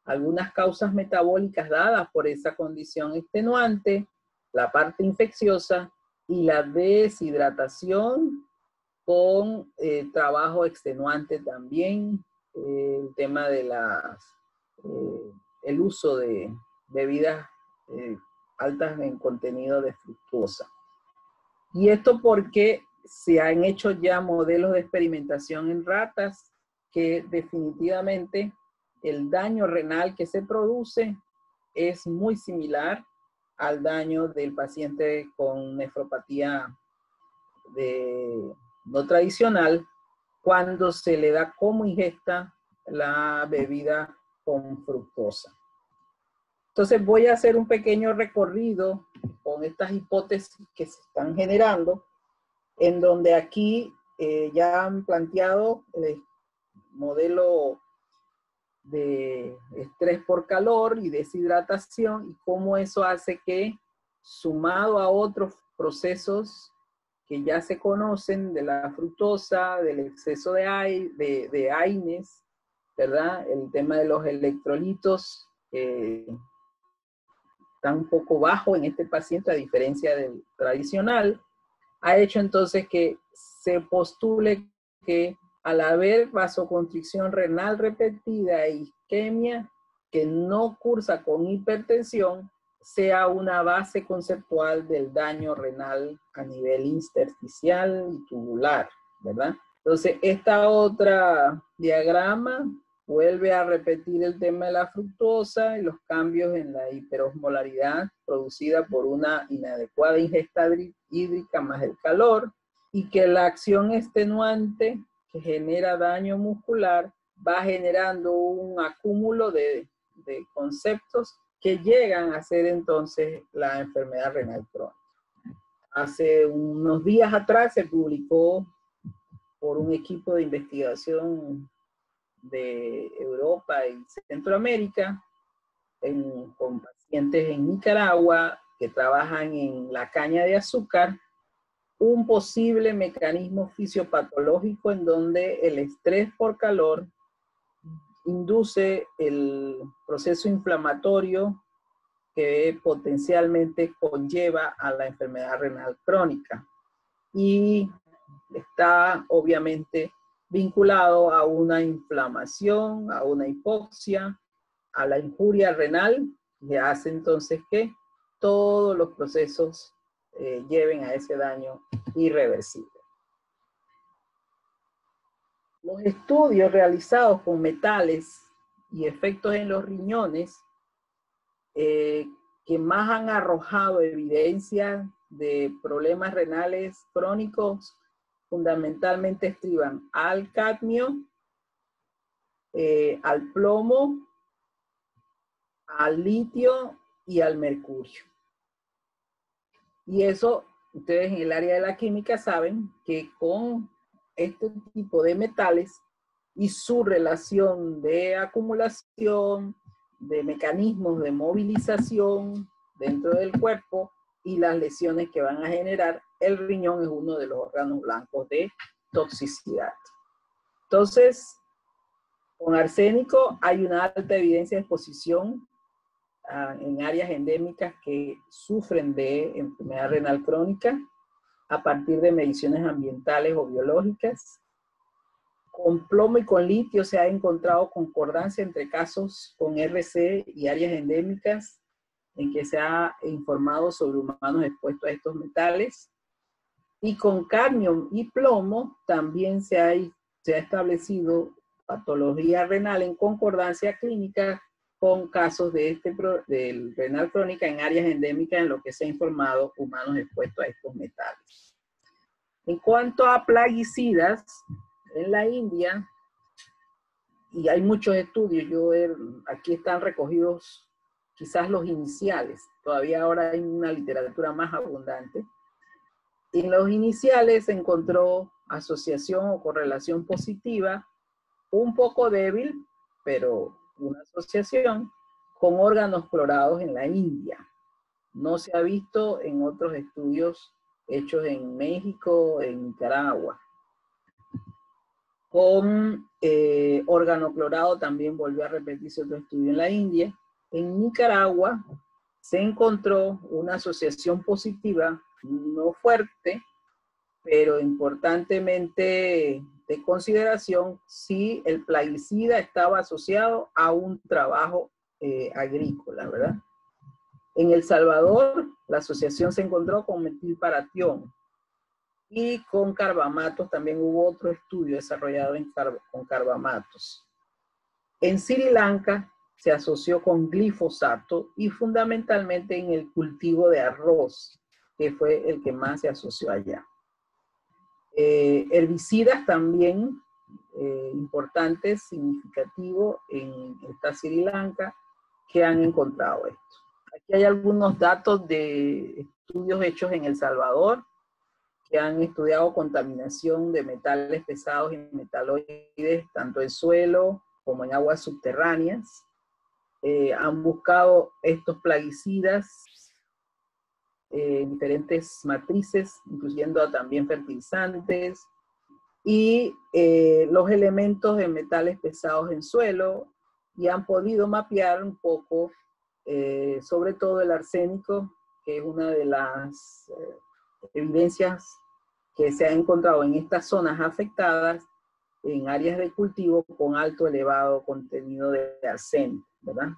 Speaker 4: algunas causas metabólicas dadas por esa condición extenuante, la parte infecciosa y la deshidratación con trabajo extenuante también, el tema de el uso de bebidas altas en contenido de fructosa. Y esto porque se han hecho ya modelos de experimentación en ratas que definitivamente el daño renal que se produce es muy similar al daño del paciente con nefropatía no tradicional cuando se le da como ingesta la bebida con fructosa. Entonces voy a hacer un pequeño recorrido con estas hipótesis que se están generando, en donde aquí ya han planteado el modelo de estrés por calor y deshidratación y cómo eso hace que, sumado a otros procesos que ya se conocen de la fructosa, del exceso de AINES, ¿verdad? El tema de los electrolitos está un poco bajo en este paciente a diferencia del tradicional, ha hecho entonces que se postule que al haber vasoconstricción renal repetida e isquemia que no cursa con hipertensión, sea una base conceptual del daño renal a nivel intersticial y tubular, ¿verdad? Entonces, esta otra diagrama vuelve a repetir el tema de la fructosa y los cambios en la hiperosmolaridad producida por una inadecuada ingesta hídrica más el calor, y que la acción extenuante que genera daño muscular va generando un acúmulo de conceptos que llegan a ser entonces la enfermedad renal crónica. Hace unos días atrás se publicó por un equipo de investigación de Europa y Centroamérica con pacientes en Nicaragua que trabajan en la caña de azúcar, un posible mecanismo fisiopatológico en donde el estrés por calor induce el proceso inflamatorio que potencialmente conlleva a la enfermedad renal crónica. Y está obviamente vinculado a una inflamación, a una hipoxia, a la injuria renal, que hace entonces que todos los procesos lleven a ese daño irreversible. Los estudios realizados con metales y efectos en los riñones que más han arrojado evidencia de problemas renales crónicos fundamentalmente estriban al cadmio, al plomo, al litio y al mercurio. Y eso, ustedes en el área de la química saben que con este tipo de metales y su relación de acumulación, de mecanismos de movilización dentro del cuerpo y las lesiones que van a generar, el riñón es uno de los órganos blancos de toxicidad. Entonces, con arsénico hay una alta evidencia de exposición en áreas endémicas que sufren de enfermedad renal crónica a partir de mediciones ambientales o biológicas. Con plomo y con litio se ha encontrado concordancia entre casos con RC y áreas endémicas en que se ha informado sobre humanos expuestos a estos metales. Y con cadmio y plomo también se ha establecido patología renal en concordancia clínica con casos de del renal crónica en áreas endémicas en lo que se ha informado humanos expuestos a estos metales. En cuanto a plaguicidas, en la India, y hay muchos estudios, aquí están recogidos quizás los iniciales, todavía ahora hay una literatura más abundante. En los iniciales se encontró asociación o correlación positiva, un poco débil, pero una asociación con órganos clorados en la India. No se ha visto en otros estudios hechos en México, en Nicaragua. Con órgano clorado también volvió a repetirse otro estudio en la India. En Nicaragua se encontró una asociación positiva no fuerte, pero importantemente de consideración si el plaguicida estaba asociado a un trabajo agrícola, ¿verdad? En El Salvador, la asociación se encontró con metilparatión y con carbamatos. También hubo otro estudio desarrollado con carbamatos. En Sri Lanka se asoció con glifosato y fundamentalmente en el cultivo de arroz, que fue el que más se asoció allá. Herbicidas también importantes, significativos en esta Sri Lanka que han encontrado esto. Aquí hay algunos datos de estudios hechos en El Salvador que han estudiado contaminación de metales pesados y metaloides tanto en suelo como en aguas subterráneas. Han buscado estos plaguicidas en diferentes matrices, incluyendo también fertilizantes, y los elementos de metales pesados en suelo, y han podido mapear un poco, sobre todo el arsénico, que es una de las evidencias que se ha encontrado en estas zonas afectadas, en áreas de cultivo con alto elevado contenido de arsénico, ¿verdad?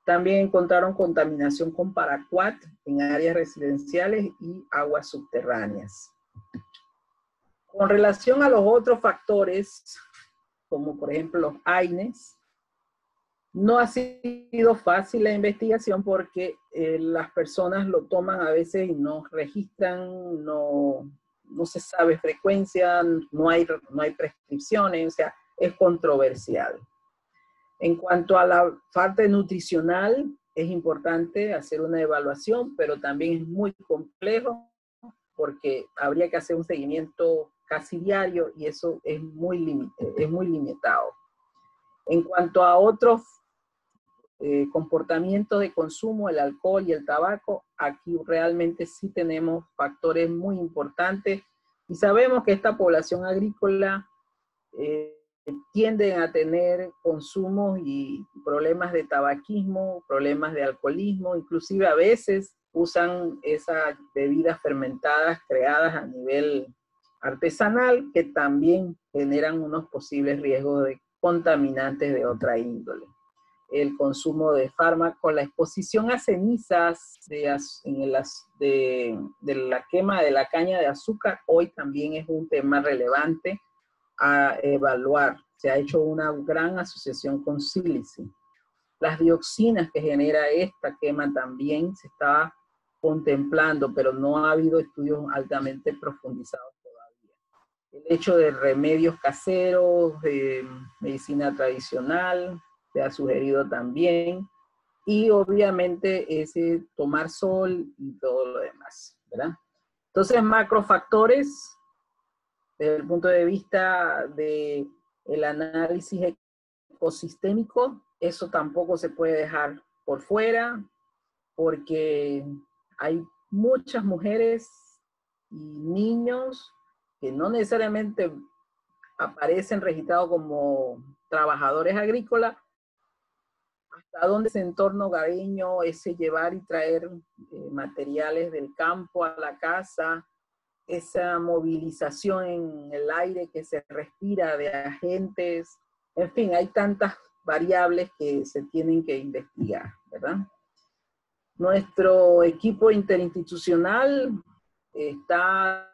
Speaker 4: También encontraron contaminación con paraquat en áreas residenciales y aguas subterráneas. Con relación a los otros factores, como por ejemplo los AINES, no ha sido fácil la investigación porque las personas lo toman a veces y no registran, no se sabe frecuencia, no hay prescripciones, o sea, es controversial. En cuanto a la parte nutricional, es importante hacer una evaluación, pero también es muy complejo porque habría que hacer un seguimiento casi diario y eso es muy limitado. En cuanto a otros comportamientos de consumo, el alcohol y el tabaco, aquí realmente sí tenemos factores muy importantes y sabemos que esta población agrícola tienden a tener consumos y problemas de tabaquismo, problemas de alcoholismo, inclusive a veces usan esas bebidas fermentadas creadas a nivel artesanal que también generan unos posibles riesgos de contaminantes de otra índole. El consumo de fármacos, la exposición a cenizas de la quema de la caña de azúcar, hoy también es un tema relevante a evaluar. Se ha hecho una gran asociación con sílice. Las dioxinas que genera esta quema también se está contemplando, pero no ha habido estudios altamente profundizados todavía. El hecho de remedios caseros, de medicina tradicional, se ha sugerido también, y obviamente ese tomar sol y todo lo demás, ¿verdad? Entonces, macrofactores, desde el punto de vista del análisis ecosistémico, eso tampoco se puede dejar por fuera, porque hay muchas mujeres y niños que no necesariamente aparecen registrados como trabajadores agrícolas. Hasta dónde ese entorno hogareño, ese llevar y traer materiales del campo a la casa, esa movilización en el aire que se respira de agentes, en fin, hay tantas variables que se tienen que investigar, ¿verdad? Nuestro equipo interinstitucional está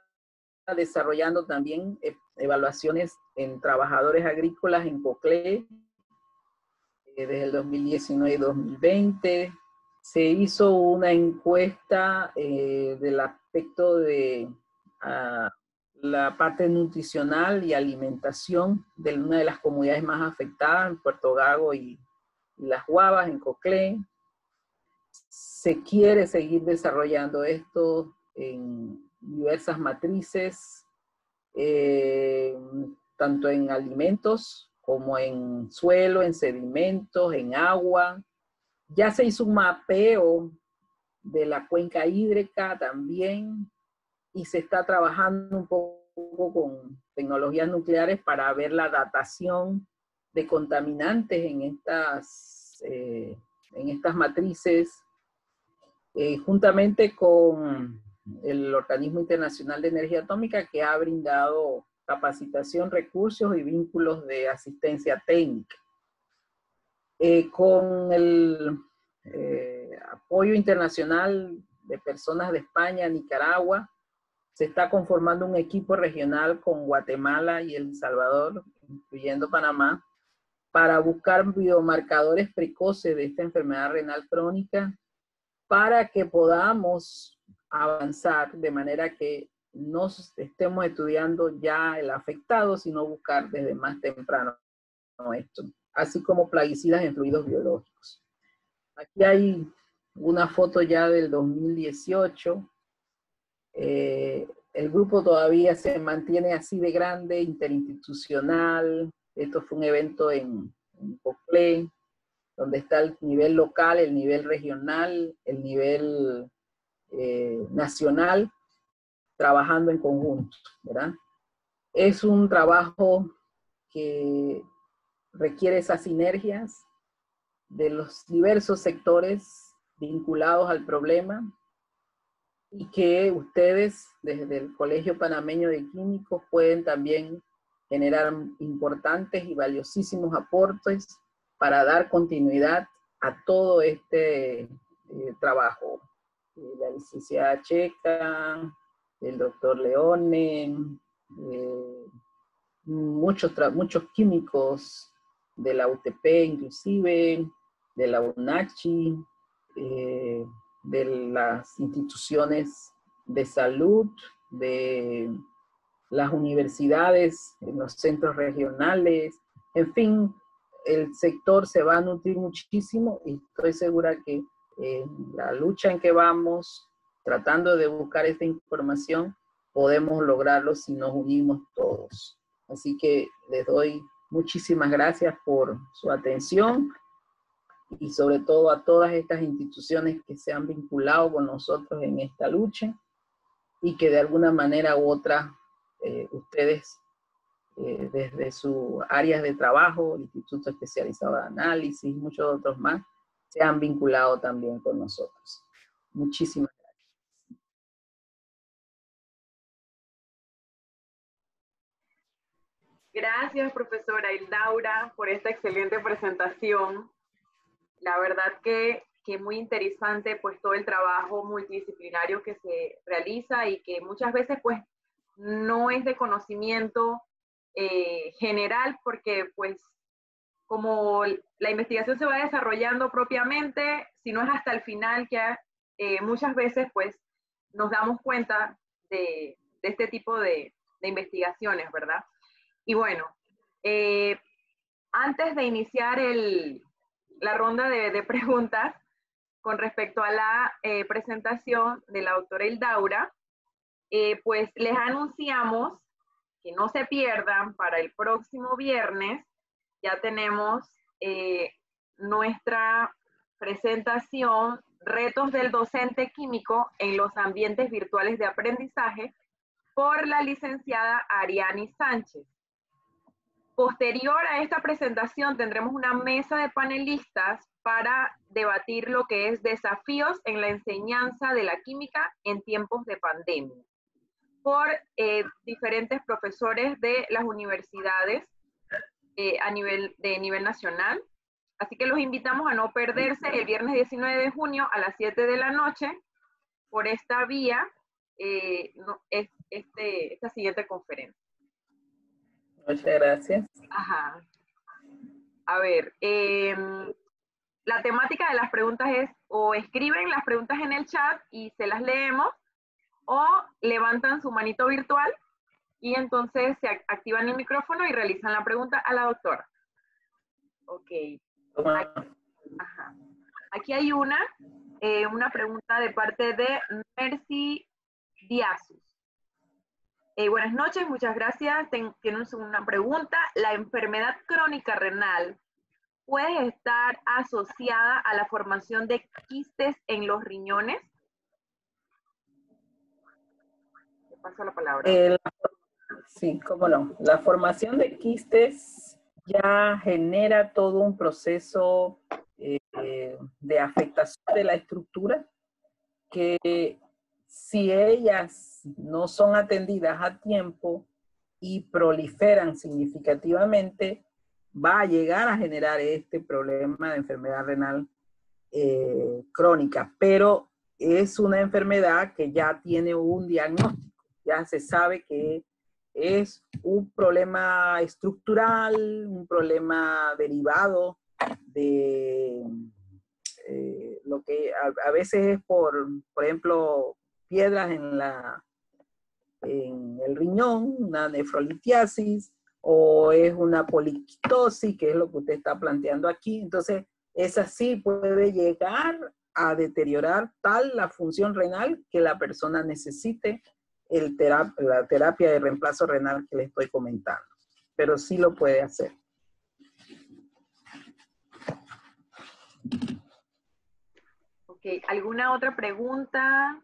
Speaker 4: desarrollando también evaluaciones en trabajadores agrícolas en COCLE, desde el 2019 y 2020. Se hizo una encuesta del aspecto de la parte nutricional y alimentación de una de las comunidades más afectadas, en Puerto Gago y Las Guavas, en Coclé. Se quiere seguir desarrollando esto en diversas matrices, tanto en alimentos como en suelo, en sedimentos, en agua. Ya se hizo un mapeo de la cuenca hídrica también, y se está trabajando un poco con tecnologías nucleares para ver la datación de contaminantes en estas matrices, juntamente con el Organismo Internacional de Energía Atómica, que ha brindado capacitación, recursos y vínculos de asistencia técnica. Con el apoyo internacional de personas de España, Nicaragua, se está conformando un equipo regional con Guatemala y El Salvador, incluyendo Panamá, para buscar biomarcadores precoces de esta enfermedad renal crónica, para que podamos avanzar de manera que no estemos estudiando ya el afectado, sino buscar desde más temprano esto, así como plaguicidas en fluidos biológicos. Aquí hay una foto ya del 2018. El grupo todavía se mantiene así de grande, interinstitucional. Esto fue un evento en Coclé, donde está el nivel local, el nivel regional, el nivel nacional, trabajando en conjunto, ¿verdad? Es un trabajo que requiere esas sinergias de los diversos sectores vinculados al problema, y que ustedes desde el Colegio Panameño de Químicos pueden también generar importantes y valiosísimos aportes para dar continuidad a todo este trabajo. La licenciada Checa, el doctor Leone, muchos químicos de la UTP inclusive, de la UNACHI, de las instituciones de salud, de las universidades, en los centros regionales, en fin, el sector se va a nutrir muchísimo y estoy segura que la lucha en que vamos, tratando de buscar esta información, podemos lograrlo si nos unimos todos. Así que les doy muchísimas gracias por su atención y sobre todo a todas estas instituciones que se han vinculado con nosotros en esta lucha y que de alguna manera u otra ustedes desde sus áreas de trabajo, el Instituto Especializado de Análisis, muchos otros más, se han vinculado también con nosotros. Muchísimas gracias.
Speaker 3: Gracias, profesora Hildaura, por esta excelente presentación. La verdad que muy interesante pues todo el trabajo multidisciplinario que se realiza y que muchas veces pues no es de conocimiento general, porque pues como la investigación se va desarrollando propiamente, si no es hasta el final que muchas veces pues nos damos cuenta de este tipo de investigaciones, ¿verdad? Y bueno, antes de iniciar la ronda de preguntas con respecto a la presentación de la doctora Hildaura, pues les anunciamos que no se pierdan para el próximo viernes. Ya tenemos nuestra presentación, Retos del Docente Químico en los Ambientes Virtuales de Aprendizaje, por la licenciada Ariani Sánchez. Posterior a esta presentación tendremos una mesa de panelistas para debatir lo que es desafíos en la enseñanza de la química en tiempos de pandemia, por diferentes profesores de las universidades de nivel nacional. Así que los invitamos a no perderse el viernes 19 de junio a las 7 de la noche por esta vía, esta siguiente conferencia.
Speaker 4: Muchas gracias.
Speaker 3: Ajá. A ver, la temática de las preguntas es o escriben las preguntas en el chat y se las leemos, o levantan su manito virtual y entonces se activan el micrófono y realizan la pregunta a la doctora. Ok. Ajá. Aquí hay una pregunta de parte de Mercy Diazus. Buenas noches, muchas gracias. Tienes una pregunta. ¿La enfermedad crónica renal puede estar asociada a la formación de quistes en los riñones? Te paso la palabra.
Speaker 4: Sí, cómo no. La formación de quistes ya genera todo un proceso de afectación de la estructura que si ellas no son atendidas a tiempo y proliferan significativamente, va a llegar a generar este problema de enfermedad renal crónica, pero es una enfermedad que ya tiene un diagnóstico, ya se sabe que es un problema estructural, un problema derivado de lo que a veces es por ejemplo, piedras en el riñón, una nefrolitiasis, o es una poliquitosis, que es lo que usted está planteando aquí. Entonces, esa sí puede llegar a deteriorar tal la función renal que la persona necesite la terapia de reemplazo renal que le estoy comentando. Pero sí lo puede hacer.
Speaker 3: Ok, ¿alguna otra pregunta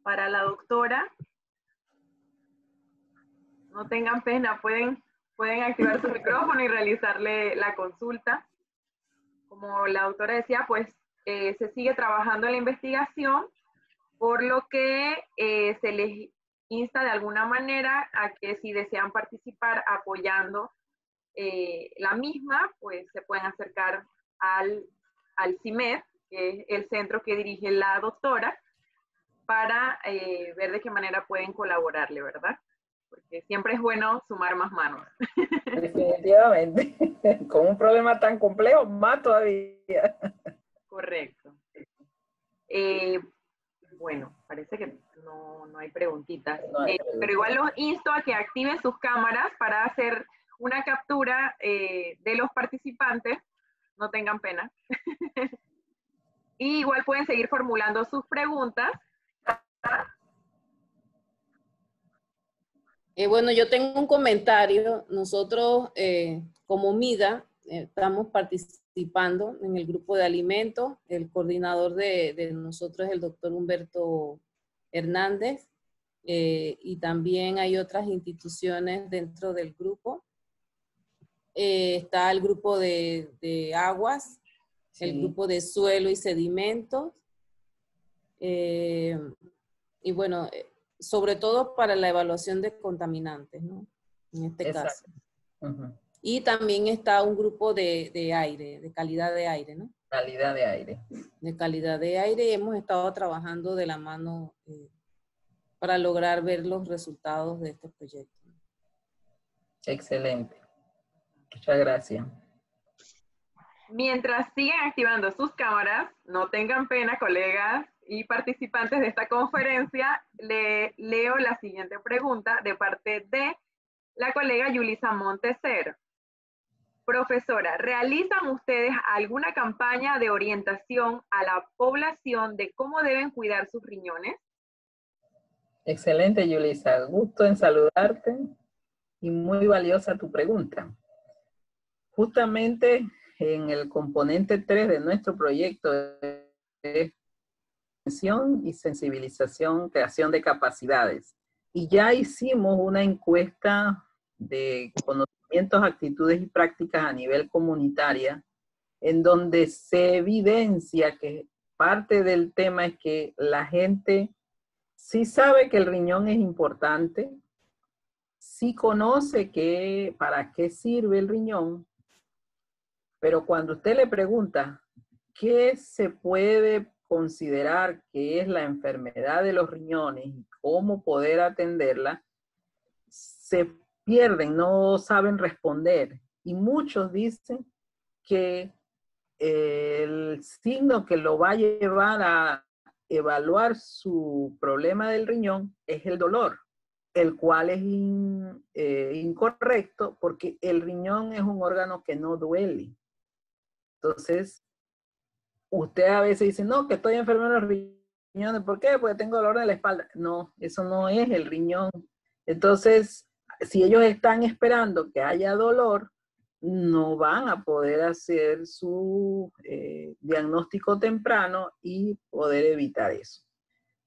Speaker 3: para la doctora? No tengan pena, pueden activar su micrófono y realizarle la consulta. Como la doctora decía, pues se sigue trabajando en la investigación, por lo que se les insta de alguna manera a que si desean participar apoyando la misma, pues se pueden acercar al CIMED, que es el centro que dirige la doctora, para ver de qué manera pueden colaborarle, ¿verdad? Porque siempre es bueno sumar más manos.
Speaker 4: Definitivamente. Con un problema tan complejo, más todavía.
Speaker 3: Correcto. Bueno, parece que no hay preguntitas.
Speaker 4: No hay
Speaker 3: pero igual los insto a que activen sus cámaras para hacer una captura de los participantes. No tengan pena. Y igual pueden seguir formulando sus preguntas.
Speaker 2: Bueno, yo tengo un comentario. Nosotros, como MIDA, estamos participando en el grupo de alimentos. El coordinador de nosotros es el doctor Humberto Hernández. Y también hay otras instituciones dentro del grupo. Está el grupo de aguas, sí, el grupo de suelo y sedimentos. Y bueno, sobre todo para la evaluación de contaminantes, ¿no? En este
Speaker 4: Exacto.
Speaker 2: caso. Y también está un grupo de aire, de calidad de aire, ¿no?
Speaker 4: Calidad de aire.
Speaker 2: De calidad de aire, y hemos estado trabajando de la mano para lograr ver los resultados de este proyecto.
Speaker 4: Excelente. Muchas gracias.
Speaker 3: Mientras siguen activando sus cámaras, no tengan pena, colegas y participantes de esta conferencia, le leo la siguiente pregunta de parte de la colega Yulisa Monteser. Profesora, ¿realizan ustedes alguna campaña de orientación a la población de cómo deben cuidar sus riñones?
Speaker 4: Excelente, Yulisa. Gusto en saludarte y muy valiosa tu pregunta. Justamente en el componente 3 de nuestro proyecto de prevención y sensibilización, creación de capacidades. Y ya hicimos una encuesta de conocimientos, actitudes y prácticas a nivel comunitaria, en donde se evidencia que parte del tema es que la gente sí sabe que el riñón es importante, sí conoce para qué sirve el riñón, pero cuando usted le pregunta qué se puede considerar que es la enfermedad de los riñones y cómo poder atenderla, se pierden, no saben responder. Y muchos dicen que el signo que lo va a llevar a evaluar su problema del riñón es el dolor, el cual es incorrecto porque el riñón es un órgano que no duele. Entonces, usted a veces dice, no, que estoy enfermo de los riñones. ¿Por qué? Porque tengo dolor de la espalda. No, eso no es el riñón. Entonces, si ellos están esperando que haya dolor, no van a poder hacer su diagnóstico temprano y poder evitar eso.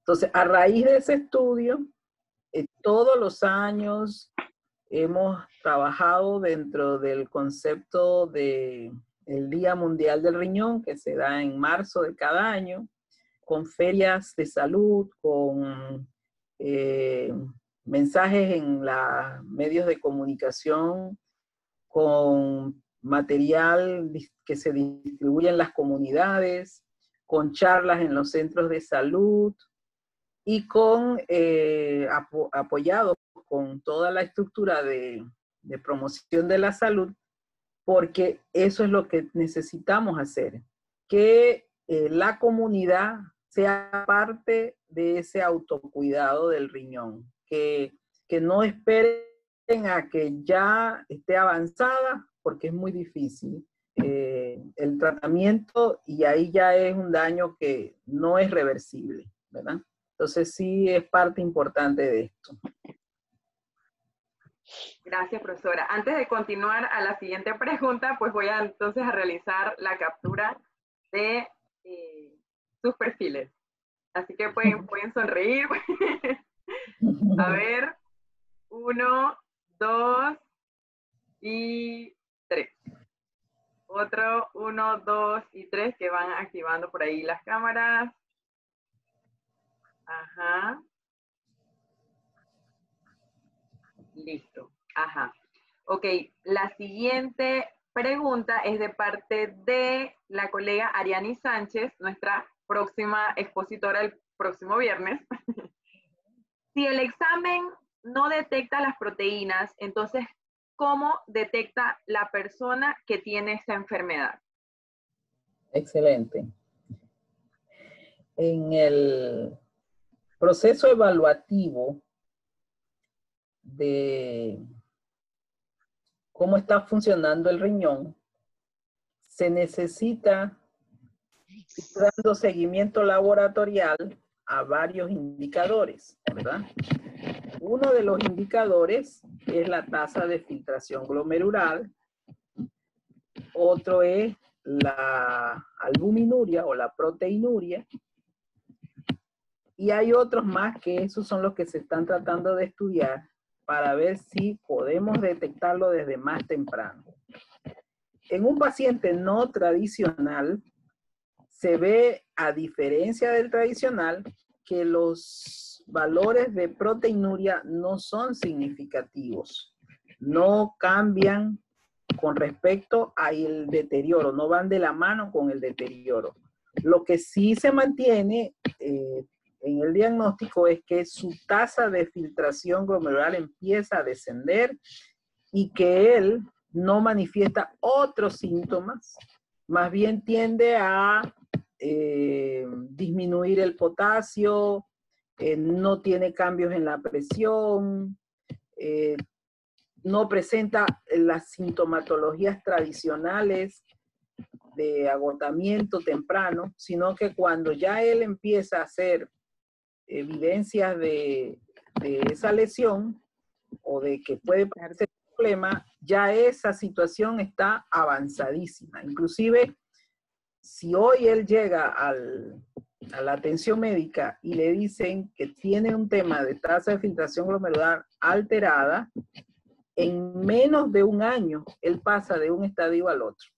Speaker 4: Entonces, a raíz de ese estudio, todos los años hemos trabajado dentro del concepto de el Día Mundial del Riñón, que se da en marzo de cada año. con ferias de salud, con mensajes en los medios de comunicación, con material que se distribuye en las comunidades, con charlas en los centros de salud y con apoyado con toda la estructura de promoción de la salud, porque eso es lo que necesitamos hacer, que la comunidad sea parte de ese autocuidado del riñón, que no esperen a que ya esté avanzada, porque es muy difícil el tratamiento y ahí ya es un daño que no es reversible, ¿verdad? Entonces sí es parte importante de esto.
Speaker 3: Gracias, profesora. Antes de continuar a la siguiente pregunta, pues voy entonces a realizar la captura de sus perfiles. Así que pueden sonreír. A ver, 1, 2 y 3. Otro 1, 2 y 3 que van activando por ahí las cámaras. Ajá. Listo. Ajá. Ok, la siguiente pregunta es de parte de la colega Ariani Sánchez, nuestra próxima expositora el próximo viernes. Si el examen no detecta las proteínas, entonces, ¿cómo detecta la persona que tiene esta enfermedad?
Speaker 4: Excelente. En el proceso evaluativo de cómo está funcionando el riñón, se necesita ir dando seguimiento laboratorial a varios indicadores, ¿verdad? Uno de los indicadores es la tasa de filtración glomerular, otro es la albuminuria o la proteinuria, y hay otros más que esos son los que se están tratando de estudiar para ver si podemos detectarlo desde más temprano. En un paciente no tradicional, se ve, a diferencia del tradicional, que los valores de proteinuria no son significativos, no cambian con respecto al deterioro, no van de la mano con el deterioro. Lo que sí se mantiene en el diagnóstico es que su tasa de filtración glomerular empieza a descender y que él no manifiesta otros síntomas, más bien tiende a disminuir el potasio, no tiene cambios en la presión, no presenta las sintomatologías tradicionales de agotamiento temprano, sino que cuando ya él empieza a hacer evidencias de esa lesión o de que puede parecer un problema, ya esa situación está avanzadísima. Inclusive, si hoy él llega a la atención médica y le dicen que tiene un tema de tasa de filtración glomerular alterada, en menos de un año él pasa de un estadio al otro.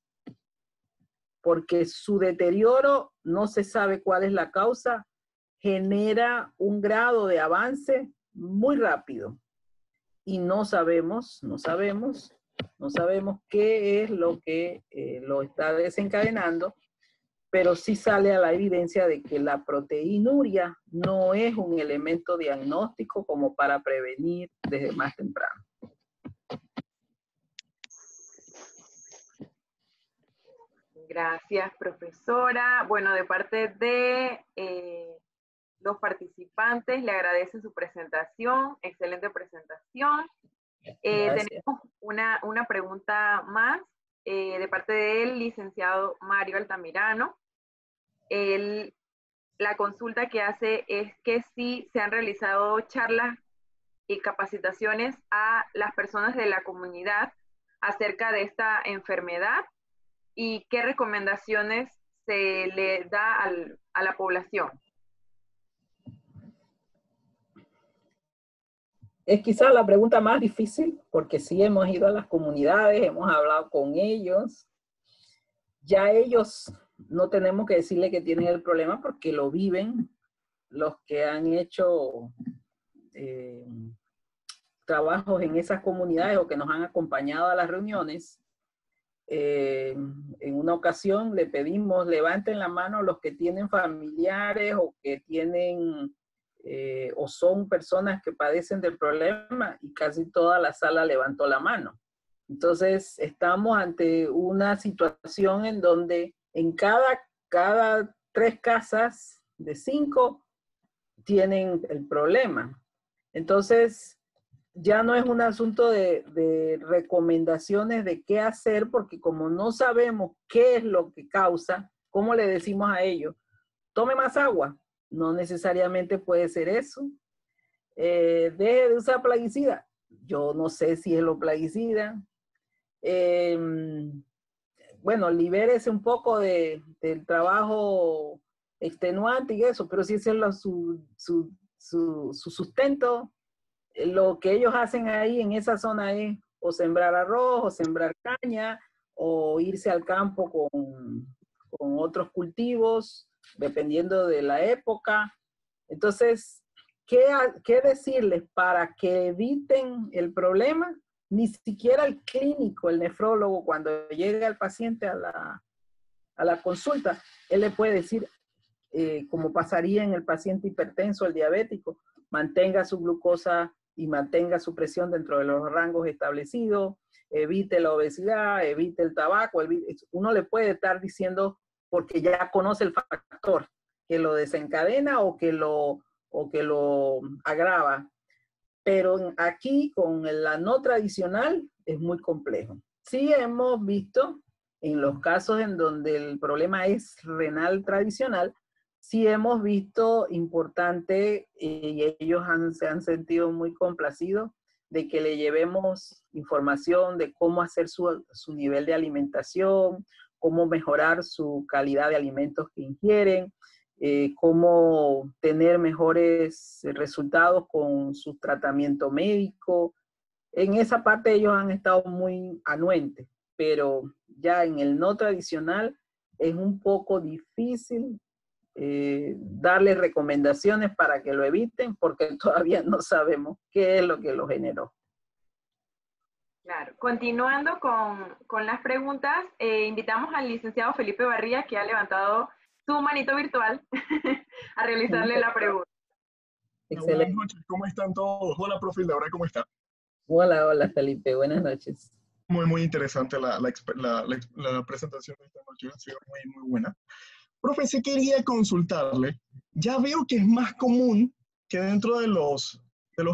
Speaker 4: Porque su deterioro, no se sabe cuál es la causa, genera un grado de avance muy rápido. Y no sabemos qué es lo que lo está desencadenando, pero sí sale a la evidencia de que la proteinuria no es un elemento diagnóstico como para prevenir desde más temprano.
Speaker 3: Gracias, profesora. Bueno, de parte de los participantes, le agradece su presentación, excelente presentación. Tenemos una pregunta más de parte del licenciado Mario Altamirano. La consulta que hace es que si se han realizado charlas y capacitaciones a las personas de la comunidad acerca de esta enfermedad y qué recomendaciones se le da a la población.
Speaker 4: Es quizás la pregunta más difícil, porque sí hemos ido a las comunidades, hemos hablado con ellos. Ya ellos no tenemos que decirle que tienen el problema porque lo viven los que han hecho trabajos en esas comunidades o que nos han acompañado a las reuniones. En una ocasión le pedimos, levanten la mano los que tienen familiares o que tienen o son personas que padecen del problema, y casi toda la sala levantó la mano. Entonces estamos ante una situación en donde en cada 3 casas de 5 tienen el problema. Entonces ya no es un asunto de recomendaciones de qué hacer, porque como no sabemos qué es lo que causa, ¿cómo le decimos a ellos? Tome más agua. No necesariamente puede ser eso. Deje de usar plaguicida. Yo no sé si es lo plaguicida. Bueno, libérese un poco del trabajo extenuante y eso, pero si ese es su sustento, lo que ellos hacen ahí en esa zona es o sembrar arroz, o sembrar caña, o irse al campo con otros cultivos, dependiendo de la época. Entonces, ¿qué decirles para que eviten el problema? Ni siquiera el clínico, el nefrólogo, cuando llega el paciente a la consulta, él le puede decir, como pasaría en el paciente hipertenso, el diabético, mantenga su glucosa y mantenga su presión dentro de los rangos establecidos, evite la obesidad, evite el tabaco. Uno le puede estar diciendo, porque ya conoce el factor que lo desencadena o que lo agrava. Pero aquí con la no tradicional es muy complejo. Sí hemos visto en los casos en donde el problema es renal tradicional, sí hemos visto importante, y ellos se han sentido muy complacidos de que le llevemos información de cómo hacer su nivel de alimentación, cómo mejorar su calidad de alimentos que ingieren, cómo tener mejores resultados con su tratamiento médico. En esa parte ellos han estado muy anuentes, pero ya en el no tradicional es un poco difícil darles recomendaciones para que lo eviten, porque todavía no sabemos qué es lo que lo generó.
Speaker 3: Claro. Continuando con las preguntas, invitamos al licenciado Felipe Barría, que ha levantado su manito virtual a realizarle la pregunta.
Speaker 5: Buenas noches, ¿cómo están todos? Hola, profe Laura, ¿cómo está?
Speaker 4: Hola, Felipe, buenas noches.
Speaker 5: Muy interesante la presentación de esta noche, ha sido muy buena. Profe, sí quería consultarle, ya veo que es más común que dentro de los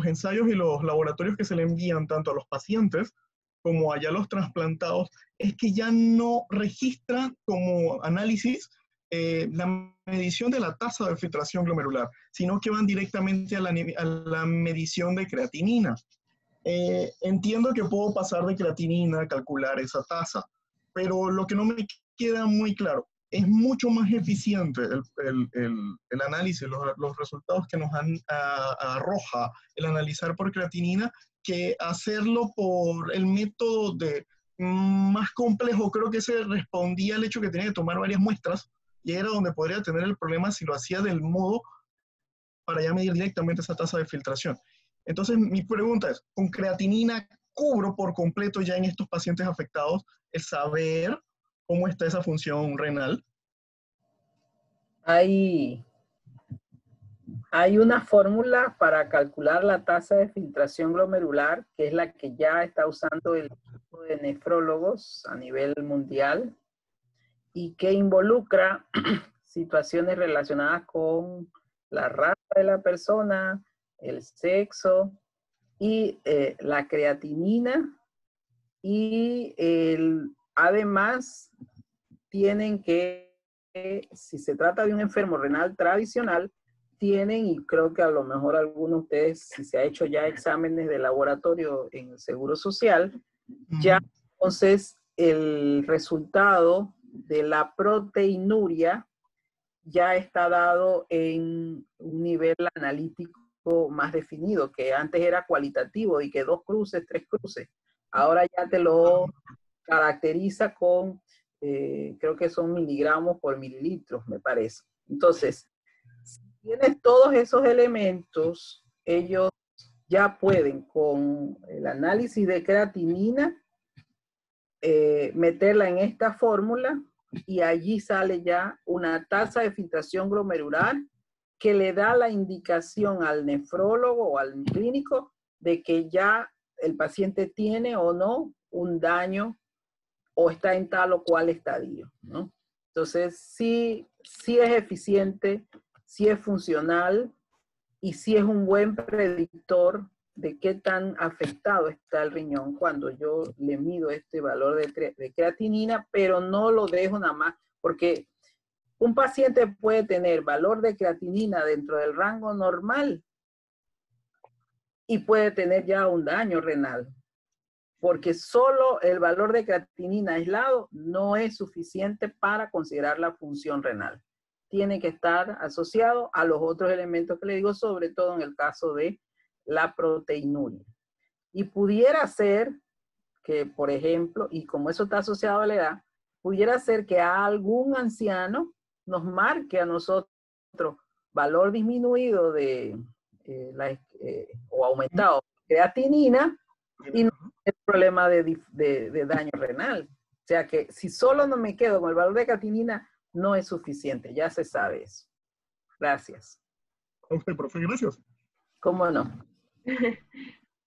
Speaker 5: ensayos y los laboratorios que se le envían tanto a los pacientes como allá a los trasplantados, es que ya no registran como análisis la medición de la tasa de filtración glomerular, sino que van directamente a la medición de creatinina. Entiendo que puedo pasar de creatinina a calcular esa tasa, pero lo que no me queda muy claro, es mucho más eficiente el análisis, los resultados que nos arroja el analizar por creatinina, que hacerlo por el método más complejo. Creo que se respondía al hecho que tenía que tomar varias muestras, y era donde podría tener el problema si lo hacía del modo para ya medir directamente esa tasa de filtración. Entonces, mi pregunta es, ¿con creatinina cubro por completo ya en estos pacientes afectados el saber cómo está esa función renal?
Speaker 4: Hay una fórmula para calcular la tasa de filtración glomerular, que es la que ya está usando el equipo de nefrólogos a nivel mundial, y que involucra situaciones relacionadas con la raza de la persona, el sexo y la creatinina, y además tienen que, si se trata de un enfermo renal tradicional, tienen, y creo que a lo mejor algunos de ustedes, si se ha hecho ya exámenes de laboratorio en el Seguro Social, ya entonces el resultado de la proteinuria ya está dado en un nivel analítico más definido, que antes era cualitativo y que 2 cruces, 3 cruces. Ahora ya te lo caracteriza con creo que son miligramos por mililitros, me parece. Entonces, si tienes todos esos elementos, ellos ya pueden con el análisis de creatinina meterla en esta fórmula y allí sale ya una tasa de filtración glomerular que le da la indicación al nefrólogo o al clínico de que ya el paciente tiene o no un daño o está en tal o cual estadio, ¿no? Entonces, sí es eficiente, sí es funcional y sí es un buen predictor de qué tan afectado está el riñón cuando yo le mido este valor de creatinina, pero no lo dejo nada más, porque un paciente puede tener valor de creatinina dentro del rango normal y puede tener ya un daño renal, porque solo el valor de creatinina aislado no es suficiente para considerar la función renal. Tiene que estar asociado a los otros elementos que le digo, sobre todo en el caso de la proteinuria. Y pudiera ser que, por ejemplo, y como eso está asociado a la edad, pudiera ser que a algún anciano nos marque a nosotros valor disminuido de o aumentado de creatinina y no el problema de daño renal. O sea que si solo no me quedo con el valor de creatinina, no es suficiente, ya se sabe eso. Gracias.
Speaker 5: Ok, profe, gracias.
Speaker 4: ¿Cómo no?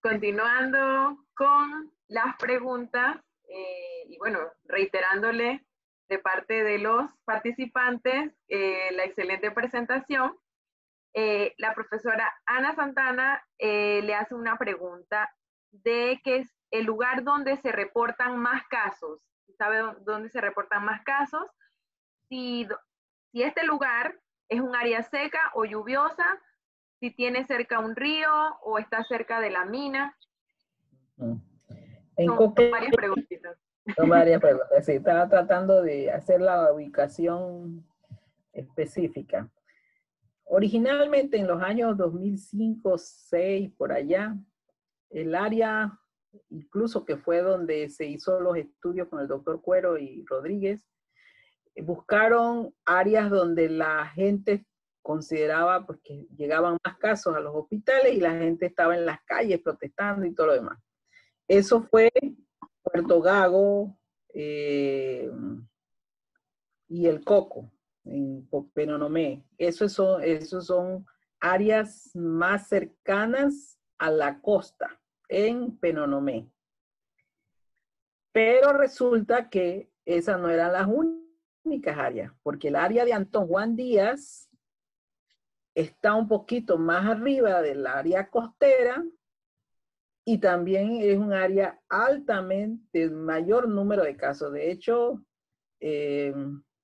Speaker 3: Continuando con las preguntas, y bueno, reiterándole de parte de los participantes la excelente presentación, la profesora Ana Santana le hace una pregunta de que es el lugar donde se reportan más casos. ¿Sabe dónde se reportan más casos? Si este lugar es un área seca o lluviosa, si tiene cerca un río o está cerca de la mina. Son varias preguntitas.
Speaker 4: Son varias preguntas. Sí, estaba tratando de hacer la ubicación específica. Originalmente en los años 2005, 2006, por allá, el área, incluso que fue donde se hizo los estudios con el doctor Cuero y Rodríguez, buscaron áreas donde la gente consideraba pues, que llegaban más casos a los hospitales y la gente estaba en las calles protestando y todo lo demás. Eso fue Puerto Gago y El Coco, en Penonomé. Esos son áreas más cercanas a la costa, en Penonomé. Pero resulta que esas no eran las únicas áreas, porque el área de Antón Juan Díaz está un poquito más arriba del área costera y también es un área altamente mayor número de casos. De hecho,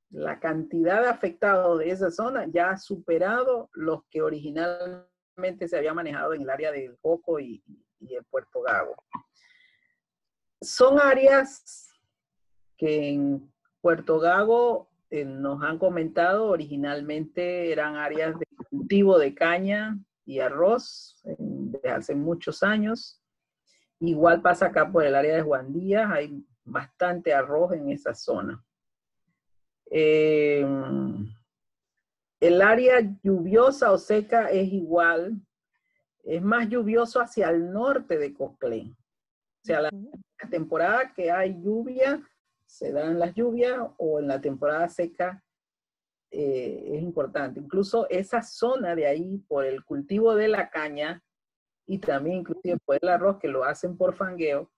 Speaker 4: la cantidad de afectados de esa zona ya ha superado los que originalmente se había manejado en el área del Coco y de Puerto Gago. Son áreas que en Puerto Gago nos han comentado originalmente eran áreas de cultivo de caña y arroz de hace muchos años. Igual pasa acá por el área de Juan Díaz, hay bastante arroz en esa zona. El área lluviosa o seca es igual, es más lluvioso hacia el norte de Coclé. O sea, la temporada que hay lluvia, se dan las lluvias, o en la temporada seca es importante. Incluso esa zona de ahí, por el cultivo de la caña, y también inclusive por el arroz, que lo hacen por fangueo,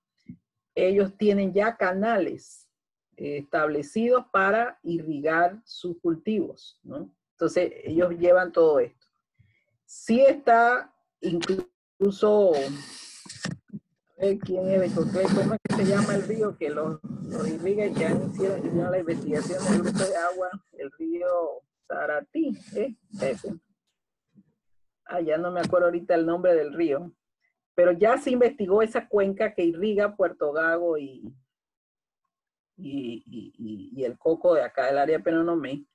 Speaker 4: ellos tienen ya canales establecidos para irrigar sus cultivos, ¿no? Entonces, ellos llevan todo esto. Sí está incluso, ¿quién es de Coclé? ¿Cómo es que se llama el río que los irriga y que hicieron la investigación del grupo de agua? El río Taratí, ese. Ya no me acuerdo ahorita el nombre del río, pero ya se investigó esa cuenca que irriga Puerto Gago y el Coco de acá del área de Penonomé.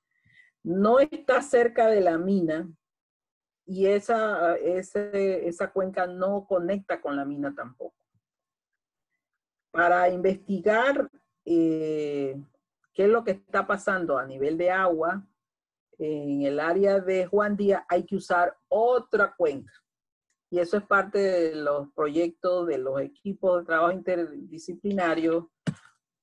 Speaker 4: No está cerca de la mina y esa cuenca no conecta con la mina tampoco. Para investigar qué ¿qué es lo que está pasando a nivel de agua? En el área de Juan Díaz hay que usar otra cuenca. Y eso es parte de los proyectos de los equipos de trabajo interdisciplinario,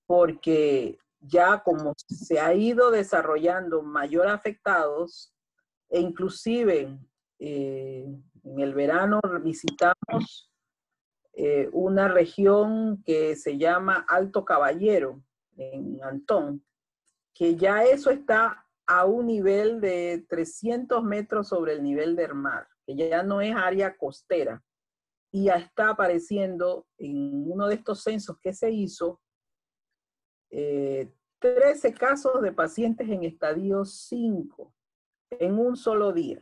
Speaker 4: porque ya como se ha ido desarrollando mayor afectados, e inclusive en el verano visitamos una región que se llama Alto Caballero, en Antón, que ya eso está a un nivel de 300 metros sobre el nivel del mar, que ya no es área costera. Y ya está apareciendo en uno de estos censos que se hizo, 13 casos de pacientes en estadio 5 en un solo día.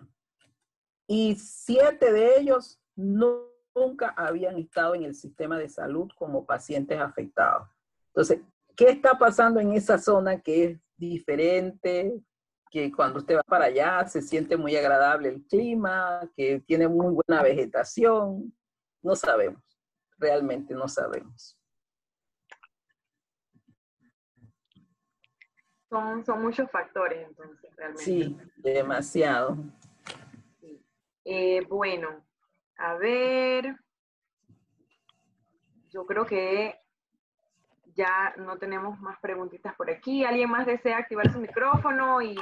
Speaker 4: Y 7 de ellos nunca habían estado en el sistema de salud como pacientes afectados. Entonces, ¿qué está pasando en esa zona que es diferente? Que cuando usted va para allá se siente muy agradable el clima, que tiene muy buena vegetación. No sabemos, realmente no sabemos.
Speaker 3: Son muchos factores, entonces, realmente.
Speaker 4: Sí, demasiado.
Speaker 3: Sí. Bueno, a ver, yo creo que ya no tenemos más preguntitas por aquí. ¿Alguien más desea activar su micrófono y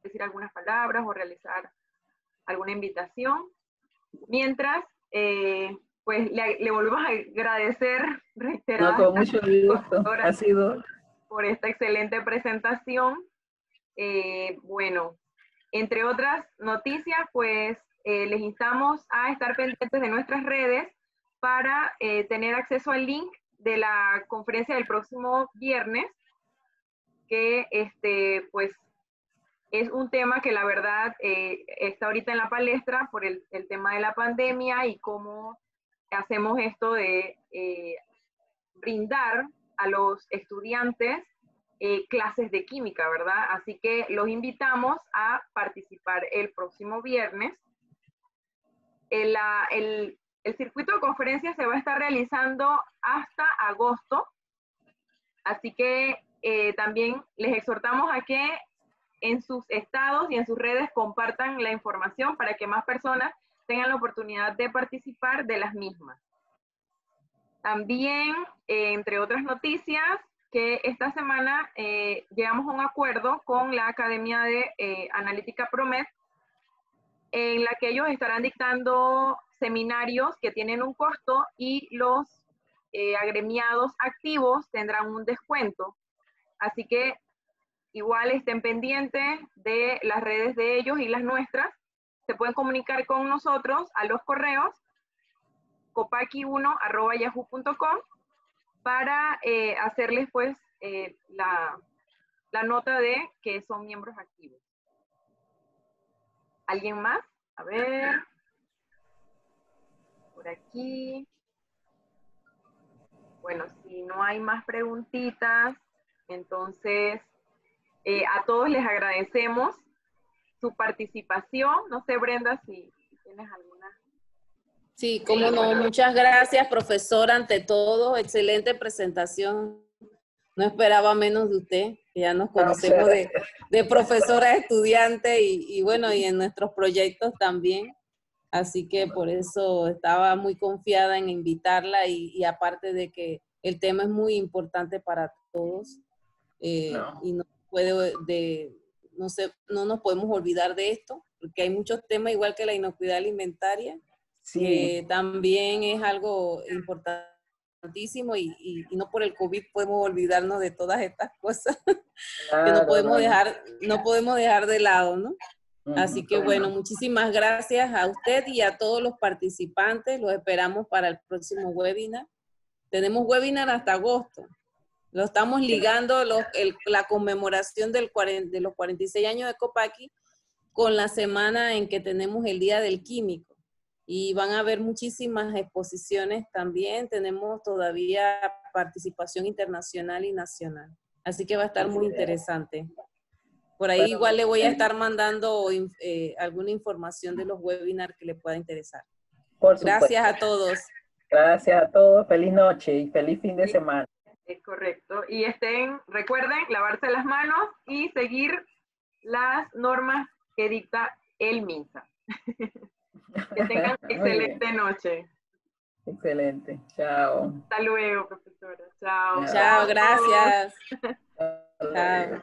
Speaker 3: decir algunas palabras o realizar alguna invitación? Mientras, pues le volvemos a agradecer reiteradas
Speaker 4: No, con mucho gusto. Ha sido
Speaker 3: por esta excelente presentación. Bueno, entre otras noticias, pues les instamos a estar pendientes de nuestras redes para tener acceso al link de la conferencia del próximo viernes, que pues es un tema que la verdad está ahorita en la palestra por el tema de la pandemia y cómo hacemos esto de brindar a los estudiantes clases de química, ¿verdad? Así que los invitamos a participar el próximo viernes. El circuito de conferencias se va a estar realizando hasta agosto, así que también les exhortamos a que en sus estados y en sus redes compartan la información para que más personas tengan la oportunidad de participar de las mismas. También, entre otras noticias, que esta semana llegamos a un acuerdo con la Academia de Analítica PROMED, en la que ellos estarán dictando seminarios que tienen un costo y los agremiados activos tendrán un descuento. Así que igual estén pendientes de las redes de ellos y las nuestras. Se pueden comunicar con nosotros a los correos copaqui1@yahoo.com para hacerles pues la nota de que son miembros activos. ¿Alguien más? A ver. Por aquí. Bueno, si no hay más preguntitas, entonces a todos les agradecemos su participación. No sé, Brenda, si tienes alguna.
Speaker 2: Sí, cómo no. Muchas gracias, profesora, ante todo. Excelente presentación. No esperaba menos de usted, que ya nos conocemos de profesora a estudiante y bueno, y en nuestros proyectos también. Así que por eso estaba muy confiada en invitarla y aparte de que el tema es muy importante para todos y no nos podemos olvidar de esto, porque hay muchos temas, igual que la inocuidad alimentaria,
Speaker 4: sí,
Speaker 2: que también es algo importantísimo y no por el COVID podemos olvidarnos de todas estas cosas
Speaker 4: claro,
Speaker 2: que no podemos dejar de lado, ¿no? Así que bueno, muchísimas gracias a usted y a todos los participantes. Los esperamos para el próximo webinar. Tenemos webinar hasta agosto. Lo estamos ligando la conmemoración de los 46 años de Copaqui con la semana en que tenemos el Día del Químico. Y van a haber muchísimas exposiciones también. Tenemos todavía participación internacional y nacional. Así que va a estar muy interesante. Por ahí igual le voy a estar mandando alguna información de los webinars que le pueda interesar.
Speaker 4: Por supuesto.
Speaker 2: Gracias a todos.
Speaker 4: Gracias a todos. Feliz noche y feliz fin de semana.
Speaker 3: Es correcto. Y recuerden lavarse las manos y seguir las normas que dicta el MINSA. Que tengan excelente noche.
Speaker 4: Excelente. Chao.
Speaker 3: Hasta luego, profesora. Chao.
Speaker 2: Chao, gracias.
Speaker 4: Hasta
Speaker 2: Chao.
Speaker 4: luego.